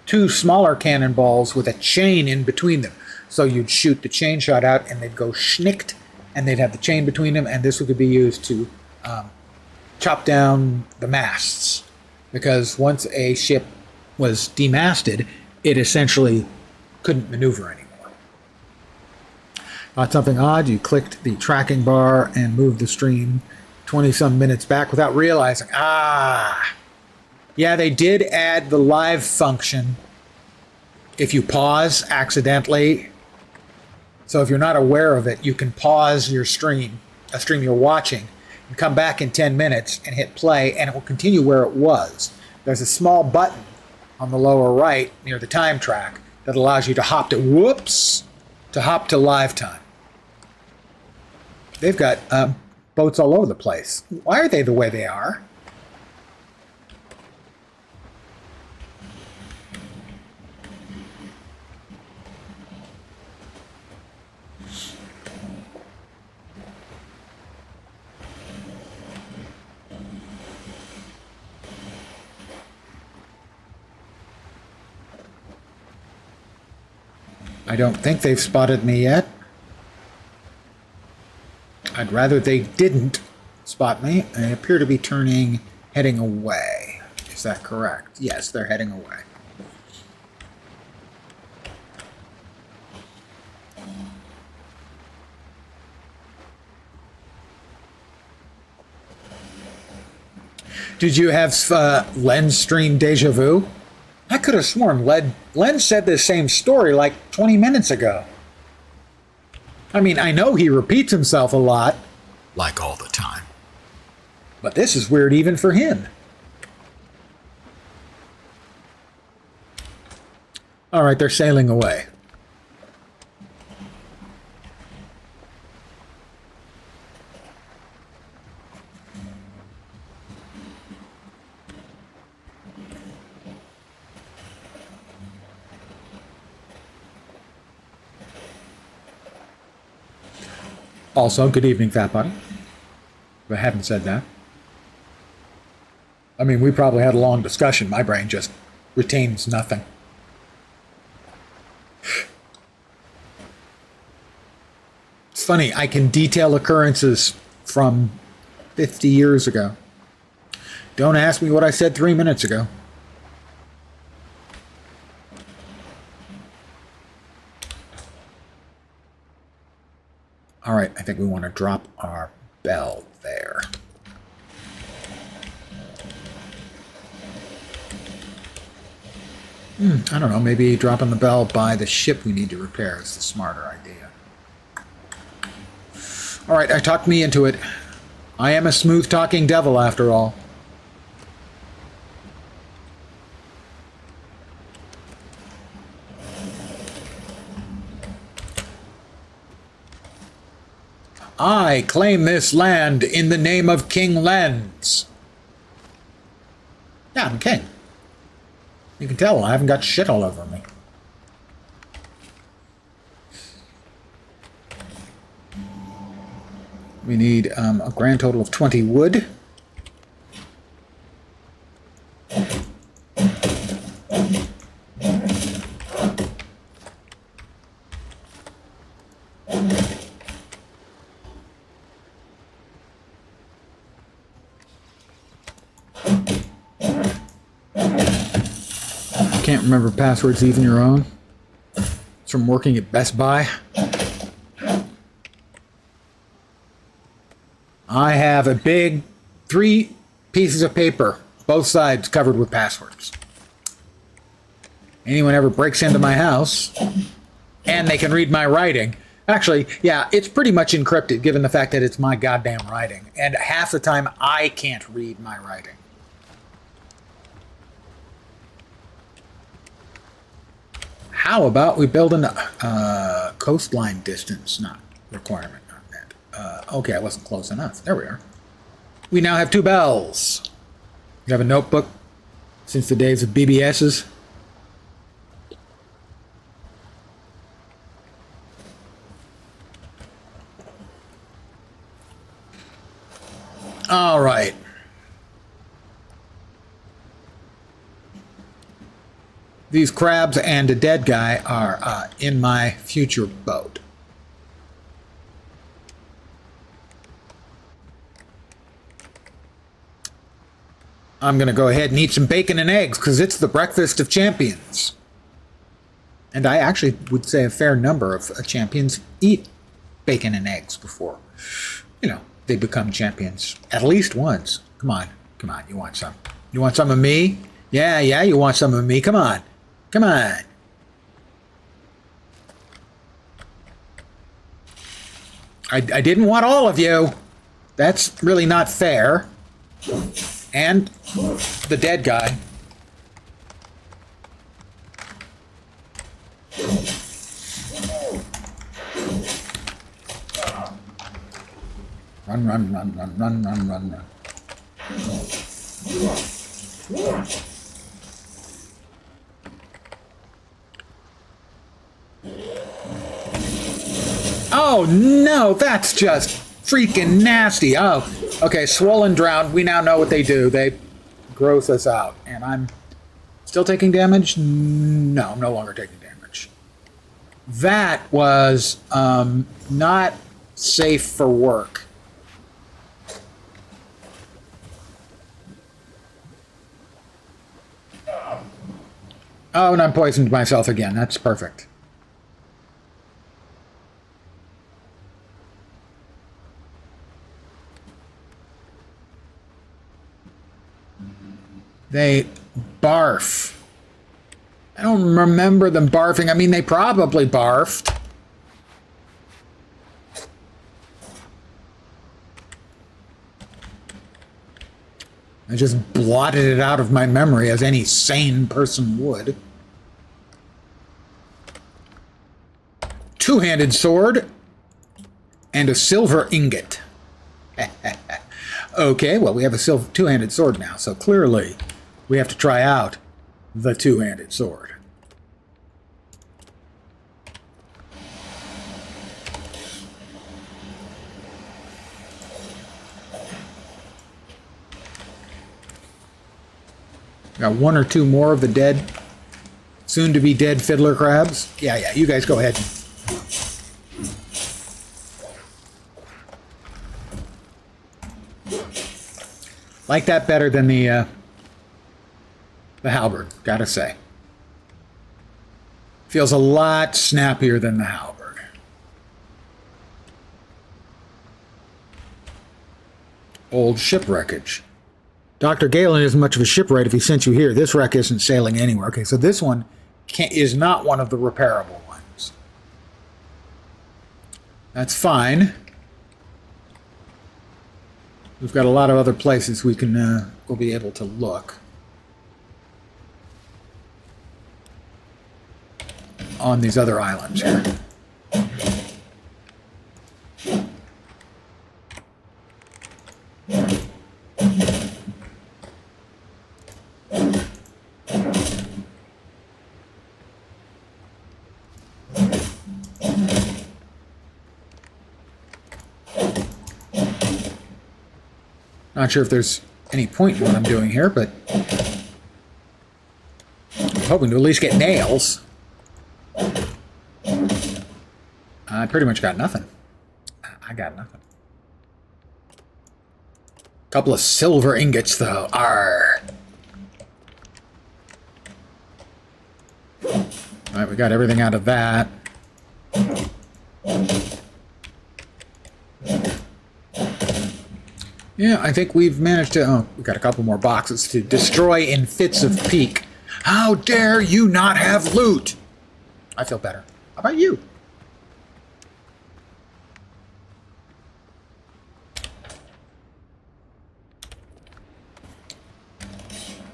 2 smaller cannonballs with a chain in between them. So you'd shoot the chain shot out and they'd go schnicked, and they'd have the chain between them, and this could be used to chop down the masts. Because once a ship was demasted, it essentially couldn't maneuver anymore. Thought something odd? You clicked the tracking bar and moved the stream 20-some minutes back without realizing. Yeah, they did add the live function if you pause accidentally. So if you're not aware of it, you can pause your stream, a stream you're watching, and come back in 10 minutes and hit play, and it will continue where it was. There's a small button on the lower right near the time track that allows you to hop to live time. They've got boats all over the place. Why are they the way they are? I don't think they've spotted me yet. I'd rather they didn't spot me. They appear to be heading away. Is that correct? Yes, they're heading away. Did you have Len's stream deja vu? I could have sworn Len said the same story like 20 minutes ago. I mean, I know he repeats himself a lot, like all the time. But this is weird even for him. All right, they're sailing away. Also, good evening, Fat Buddy. If I haven't said that. I mean, we probably had a long discussion. My brain just retains nothing. It's funny, I can detail occurrences from 50 years ago. Don't ask me what I said 3 minutes ago. All right, I think we want to drop our bell there. I don't know, maybe dropping the bell by the ship we need to repair is the smarter idea. All right, I talked me into it. I am a smooth-talking devil, after all. I claim this land in the name of King Lens. Yeah, I'm king. You can tell I haven't got shit all over me. We need a grand total of 20 wood. Can't remember passwords, even your own. It's from working at Best Buy. I have a big 3 pieces of paper, both sides covered with passwords. Anyone ever breaks into my house, and they can read my writing. Actually, yeah, it's pretty much encrypted given the fact that it's my goddamn writing. And half the time, I can't read my writing. How about we build a coastline distance requirement on that? Okay, I wasn't close enough. There we are. We now have 2 bells. You have a notebook since the days of BBSs. All right. These crabs and a dead guy are in my future boat. I'm going to go ahead and eat some bacon and eggs because it's the breakfast of champions. And I actually would say a fair number of champions eat bacon and eggs before, they become champions. At least once. Come on, you want some? You want some of me? Yeah, you want some of me. Come on. Come on. I didn't want all of you. That's really not fair. And the dead guy. Run, run, run, run, run, run, run, run. Oh no, that's just freaking nasty. Oh, okay, swollen, drowned. We now know what they do. They gross us out. And I'm still taking damage? No, I'm no longer taking damage. That was not safe for work. Oh, and I'm poisoned myself again. That's perfect. They barf. I don't remember them barfing. I mean, they probably barfed. I just blotted it out of my memory, as any sane person would. Two-handed sword and a silver ingot. Okay, well, we have a two-handed sword now, so clearly we have to try out the two-handed sword. Got one or two more of the dead, soon-to-be dead fiddler crabs. Yeah, you guys go ahead. Like that better than the halberd, gotta say. Feels a lot snappier than the halberd. Old shipwreckage. Dr. Galen isn't much of a shipwright if he sent you here. This wreck isn't sailing anywhere. Okay, so this one is not one of the repairable ones. That's fine. We've got a lot of other places we can we'll be able to look on these other islands here. Not sure if there's any point in what I'm doing here, but I'm hoping to at least get nails. I pretty much got nothing. I got nothing. Couple of silver ingots, though. Arr. All right, we got everything out of that. Yeah, I think we've managed to... Oh, we've got a couple more boxes to destroy in fits of pique. How dare you not have loot? I feel better. How about you?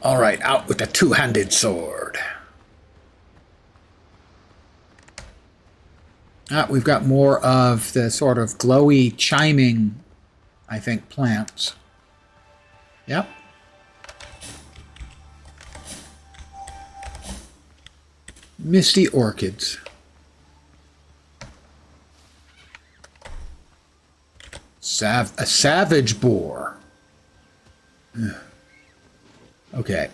All right, out with the two-handed sword. We've got more of the sort of glowy, chiming, I think, plants. Yep. Misty orchids. A savage boar. Ugh. Okay,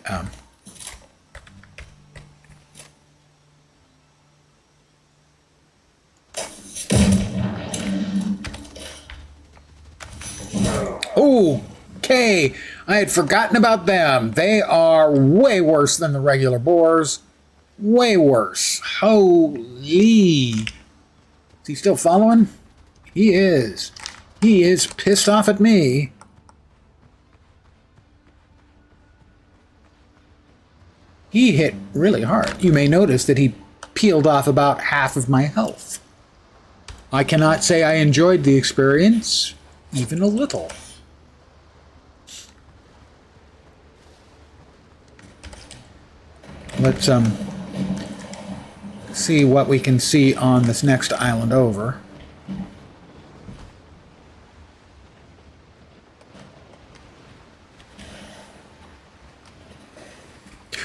okay, I had forgotten about them. They are way worse than the regular boars. Way worse. Holy. Is he still following? He is. He is pissed off at me. He hit really hard. You may notice that he peeled off about half of my health. I cannot say I enjoyed the experience. even a little. Let's see what we can see on this next island over.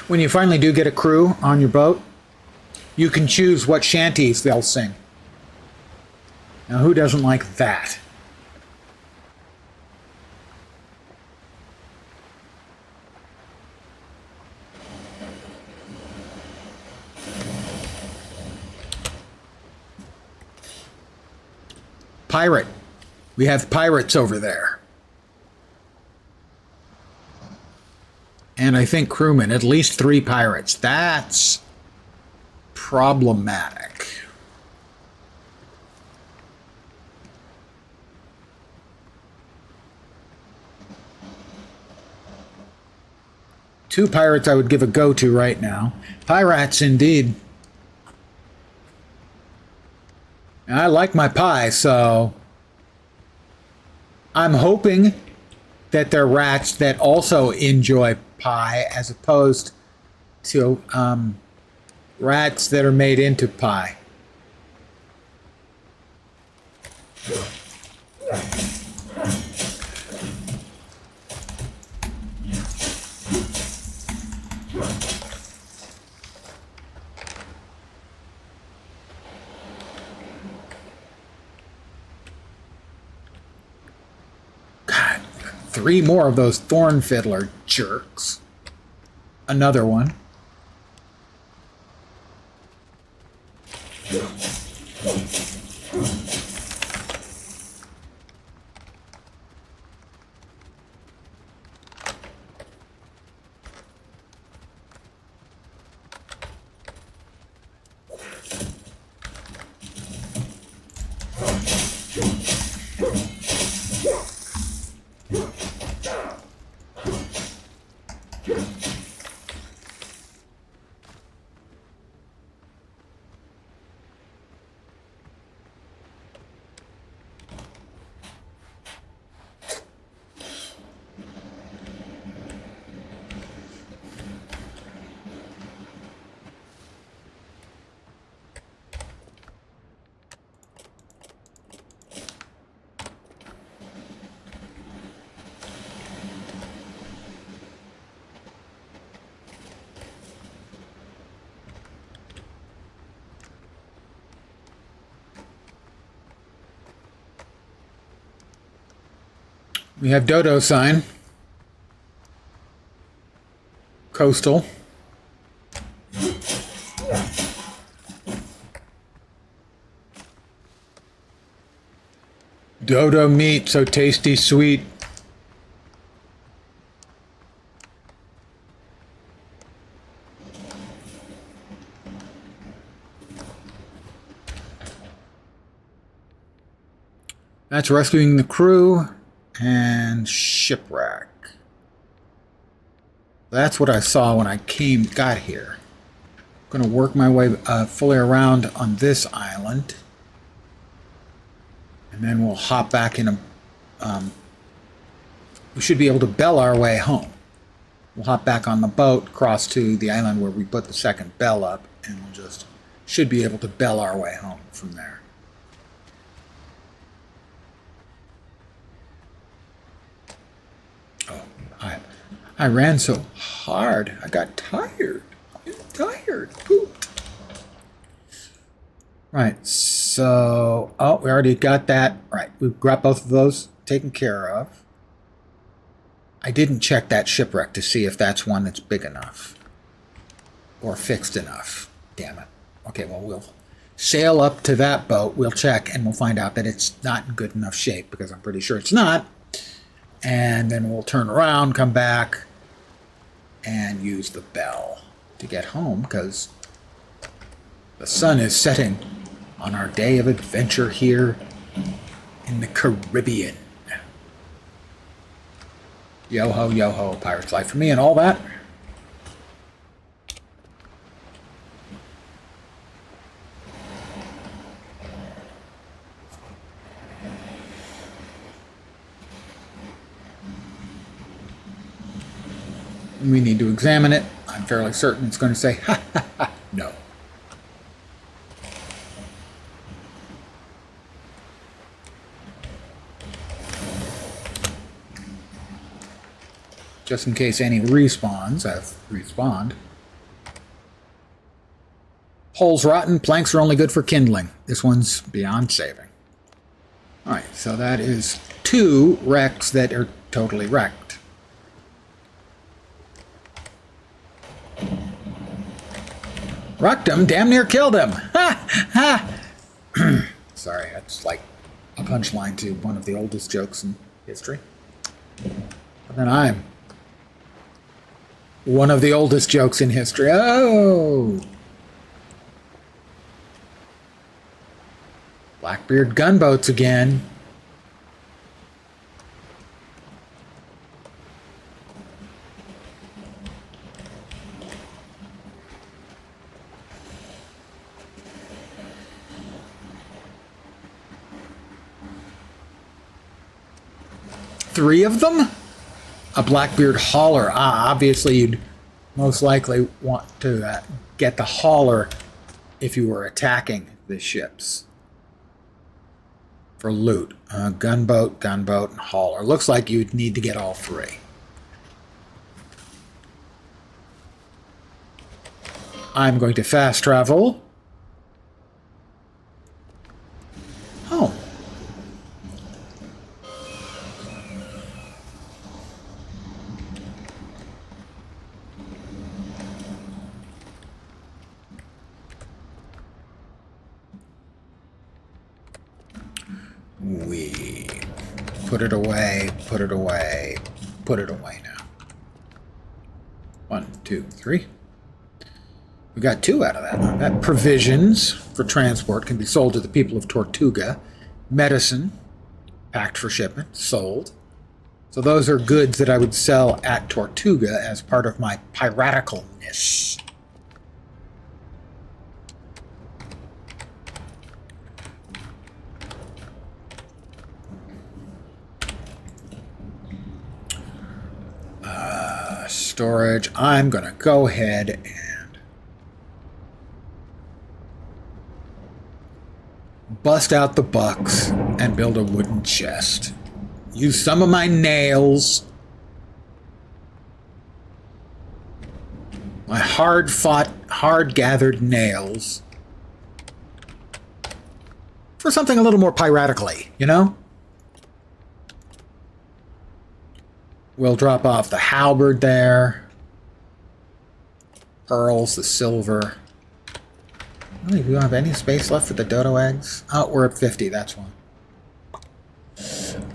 When you finally do get a crew on your boat, you can choose what shanties they'll sing. Now, who doesn't like that? Pirate. We have pirates over there. And I think crewmen, at least 3 pirates. That's problematic. Two pirates I would give a go to right now. Pirates indeed. And I like my pie, so I'm hoping that they're rats that also enjoy pie as opposed to rats that are made into pie. God, 3 more of those thorn fiddler jerks. Another one. We have dodo sign. Coastal. Dodo meat, so tasty sweet. That's rescuing the crew and shipwreck. That's what I saw when I got here. I'm going to work my way fully around on this island. And then we'll hop back in we should be able to bell our way home. We'll hop back on the boat, cross to the island where we put the second bell up, and we'll just should be able to bell our way home from there. Oh, I ran so hard. I got tired. I'm tired. Pooped. Right, so... Oh, we already got that. Right, we've got both of those taken care of. I didn't check that shipwreck to see if that's one that's big enough. Or fixed enough. Damn it. Okay, well, we'll sail up to that boat. We'll check, and we'll find out that it's not in good enough shape, because I'm pretty sure it's not. And then we'll turn around, come back, and use the bell to get home, because the sun is setting on our day of adventure here in the Caribbean. Yo ho, pirate's life for me and all that. We need to examine it. I'm fairly certain it's going to say, ha ha ha, no. Just in case any respawns have respawned. Holes rotten, planks are only good for kindling. This one's beyond saving. Alright, so that is 2 wrecks that are totally wrecked. Wrecked him, damn near killed him. Ha! Ha! Sorry, that's like a punchline to one of the oldest jokes in history. But then I'm one of the oldest jokes in history. Oh! Blackbeard gunboats again. Three of them? A Blackbeard hauler. Ah, obviously you'd most likely want to get the hauler if you were attacking the ships. For loot. Gunboat, gunboat, and hauler. Looks like you'd need to get all 3. I'm going to fast travel. Oh. We put it away, put it away, put it away now. 1, 2, 3. We got 2 out of that. We've got provisions for transport can be sold to the people of Tortuga. Medicine, packed for shipment, sold. So those are goods that I would sell at Tortuga as part of my piraticalness. Storage. I'm going to go ahead and bust out the bucks and build a wooden chest. Use some of my nails. My hard-fought, hard-gathered nails. For something a little more piratically, you know? We'll drop off the halberd there. Pearls, the silver. Really, we don't have any space left for the dodo eggs? Oh, we're at 50, that's one.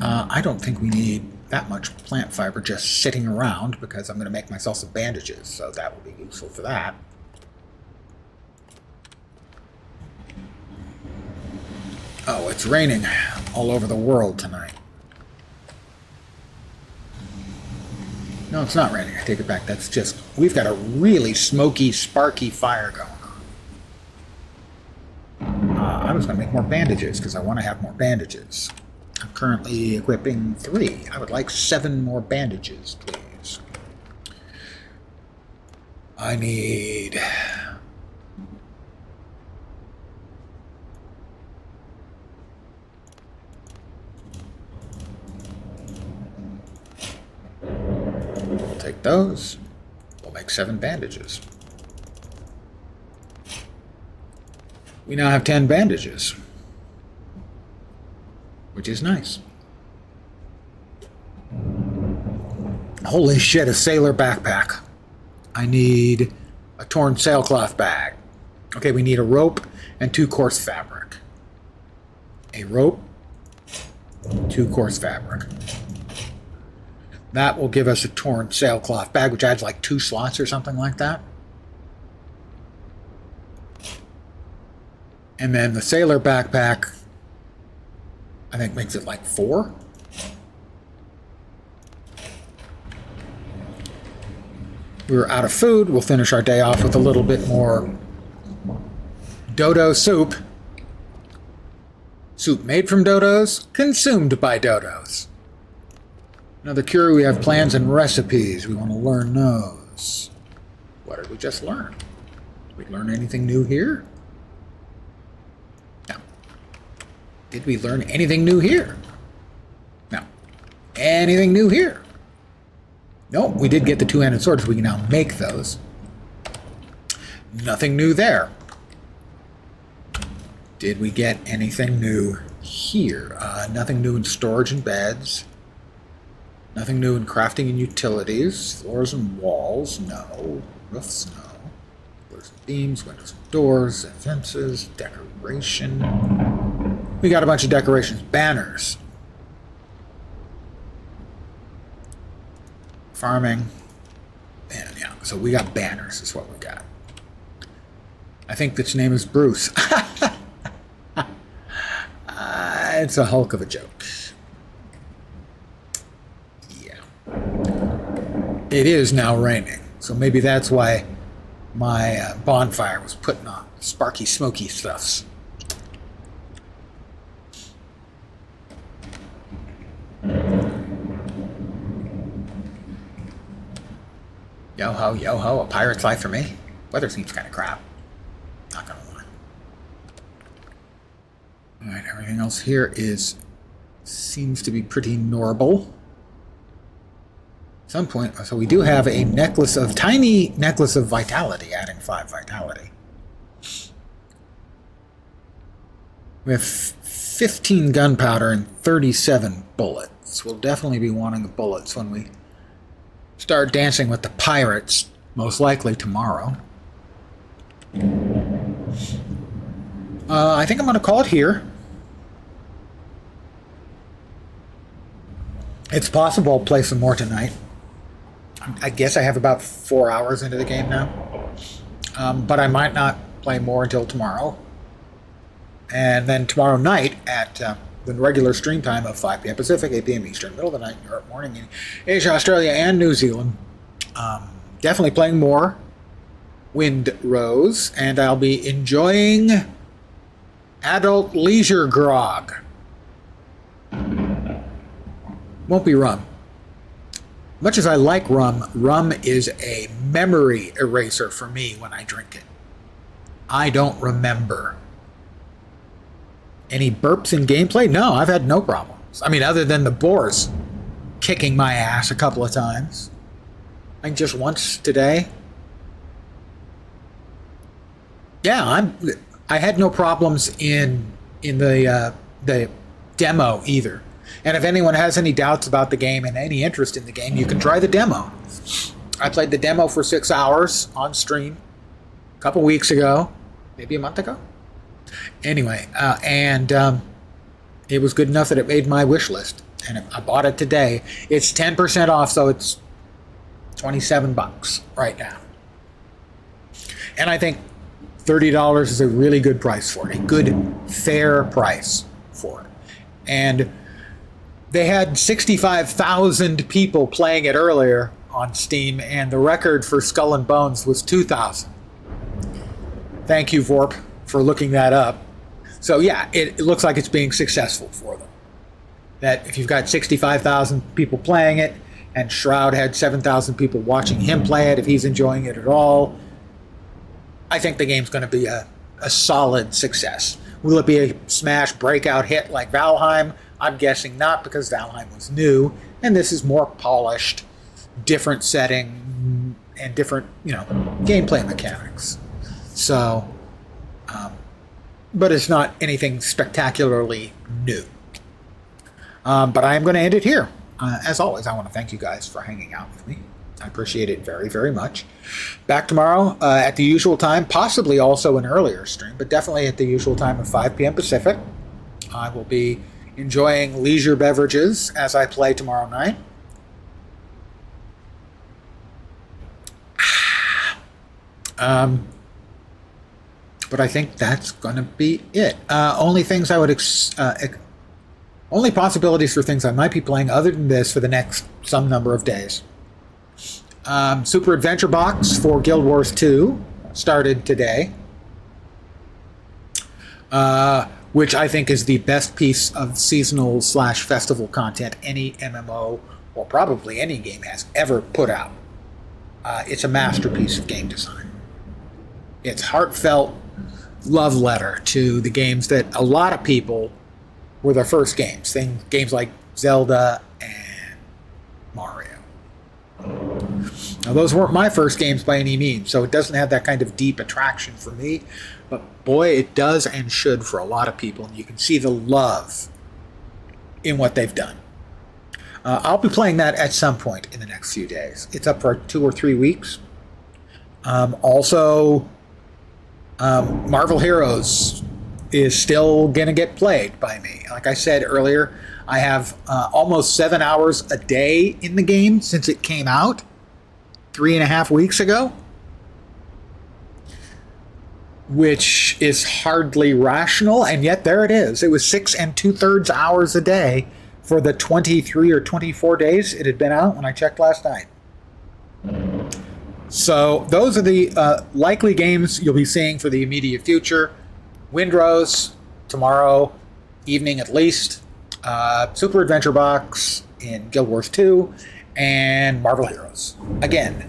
I don't think we need that much plant fiber just sitting around because I'm going to make myself some bandages, so that will be useful for that. Oh, it's raining all over the world tonight. No, it's not raining. I take it back. That's just... We've got a really smoky, sparky fire going on. I was going to make more bandages because I want to have more bandages. I'm currently equipping 3. I would like 7 more bandages, please. I need... Take those. We'll make 7 bandages. We now have 10 bandages, which is nice. Holy shit, a sailor backpack. I need a torn sailcloth bag. Okay, we need a rope and 2 coarse fabric. A rope, 2 coarse fabric. That will give us a torn sailcloth bag, which adds like 2 slots or something like that. And then the sailor backpack, I think, makes it like 4. We were out of food. We'll finish our day off with a little bit more dodo soup. Soup made from dodos, consumed by dodos. Another cure, we have plans and recipes. We want to learn those. swords. What did we just learn? Did we learn anything new here? No. Did we learn anything new here? No. Anything new here? Nope, we did get the two-handed swords. We can now make those. Nothing new there. Did we get anything new here? Nothing new in storage and beds. Nothing new in crafting and utilities. Floors and walls, no. Roofs, no. Floors and beams, windows and doors, and fences, decoration. We got a bunch of decorations. Banners. Farming. And yeah, so we got banners is what we got. I think its name is Bruce. It's a hulk of a joke. Yeah. It is now raining, so maybe that's why my bonfire was putting on sparky, smoky stuffs. Yo-ho, yo-ho, a pirate's life for me? Weather seems kind of crap. Not gonna lie. Alright, everything else here seems to be pretty normal. At some point, so we do have a tiny necklace of vitality, adding 5 vitality. We have 15 gunpowder and 37 bullets. We'll definitely be wanting the bullets when we start dancing with the pirates, most likely tomorrow. I think I'm going to call it here. It's possible I'll play some more tonight. I guess I have about 4 hours into the game now. But I might not play more until tomorrow. And then tomorrow night at the regular stream time of 5 p.m. Pacific, 8 p.m. Eastern, middle of the night, Europe, morning in Asia, Australia, and New Zealand. Definitely playing more Windrose, and I'll be enjoying adult leisure grog. Won't be rum. Much as I like rum, rum is a memory eraser for me when I drink it. I don't remember. Any burps in gameplay? No, I've had no problems. I mean, other than the boars kicking my ass a couple of times. I think just once today. Yeah, I had no problems in the demo either. And if anyone has any doubts about the game and any interest in the game, you can try the demo. I played the demo for 6 hours on stream a couple weeks ago, maybe a month ago. Anyway, and it was good enough that it made my wish list. And I bought it today. It's 10% off, so it's $27 right now. And I think $30 is a really good price for it. A good, fair price for it. And they had 65,000 people playing it earlier on Steam, and the record for Skull and Bones was 2,000. Thank you, Vorp, for looking that up. So yeah, it looks like it's being successful for them. That if you've got 65,000 people playing it, and Shroud had 7,000 people watching him play it, if he's enjoying it at all, I think the game's going to be a solid success. Will it be a smash breakout hit like Valheim? I'm guessing not, because Valheim was new, and this is more polished, different setting, and different, gameplay mechanics. So, but it's not anything spectacularly new. But I am going to end it here. As always, I want to thank you guys for hanging out with me. I appreciate it very, very much. Back tomorrow at the usual time, possibly also an earlier stream, but definitely at the usual time of 5 p.m. Pacific. I will be enjoying leisure beverages as I play tomorrow night. But I think that's going to be it. Only things I would... only possibilities for things I might be playing other than this for the next some number of days. Super Adventure Box for Guild Wars 2 started today. Which I think is the best piece of seasonal/festival content any MMO or probably any game has ever put out. It's a masterpiece of game design. It's heartfelt love letter to the games that a lot of people were their first games. Games like Zelda and Mario. Now, those weren't my first games by any means, so it doesn't have that kind of deep attraction for me. But boy, it does and should for a lot of people. And you can see the love in what they've done. I'll be playing that at some point in the next few days. It's up for 2 or 3 weeks. Also, Marvel Heroes is still going to get played by me. Like I said earlier, I have almost 7 hours a day in the game since it came out 3.5 weeks ago, which is hardly rational, and yet there it is. It was 6 2/3 hours a day for the 23 or 24 days it had been out when I checked last night. So those are the likely games you'll be seeing for the immediate future. Windrose tomorrow evening at least, Super Adventure Box in Guild Wars 2, and Marvel Heroes. Again,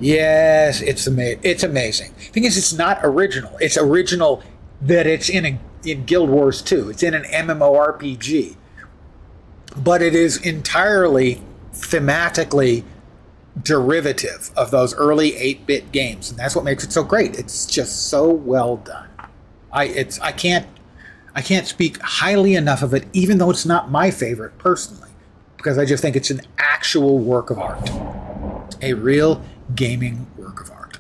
yes, it's amazing. The thing is, it's not original. It's original that it's in Guild Wars 2. It's in an MMORPG. But it is entirely thematically derivative of those early 8-bit games, and that's what makes it so great. It's just so well done. I can't speak highly enough of it, even though it's not my favorite personally, because I just think it's an actual work of art, a real gaming work of art.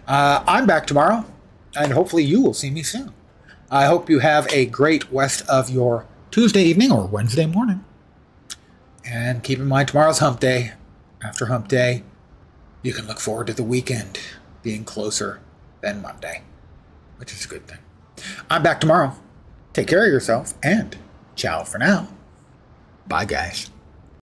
I'm back tomorrow, and hopefully you will see me soon. I hope you have a great rest of your Tuesday evening or Wednesday morning. And keep in mind, tomorrow's hump day. After hump day, you can look forward to the weekend being closer than Monday, which is a good thing. I'm back tomorrow. Take care of yourself, and ciao for now. Bye, guys.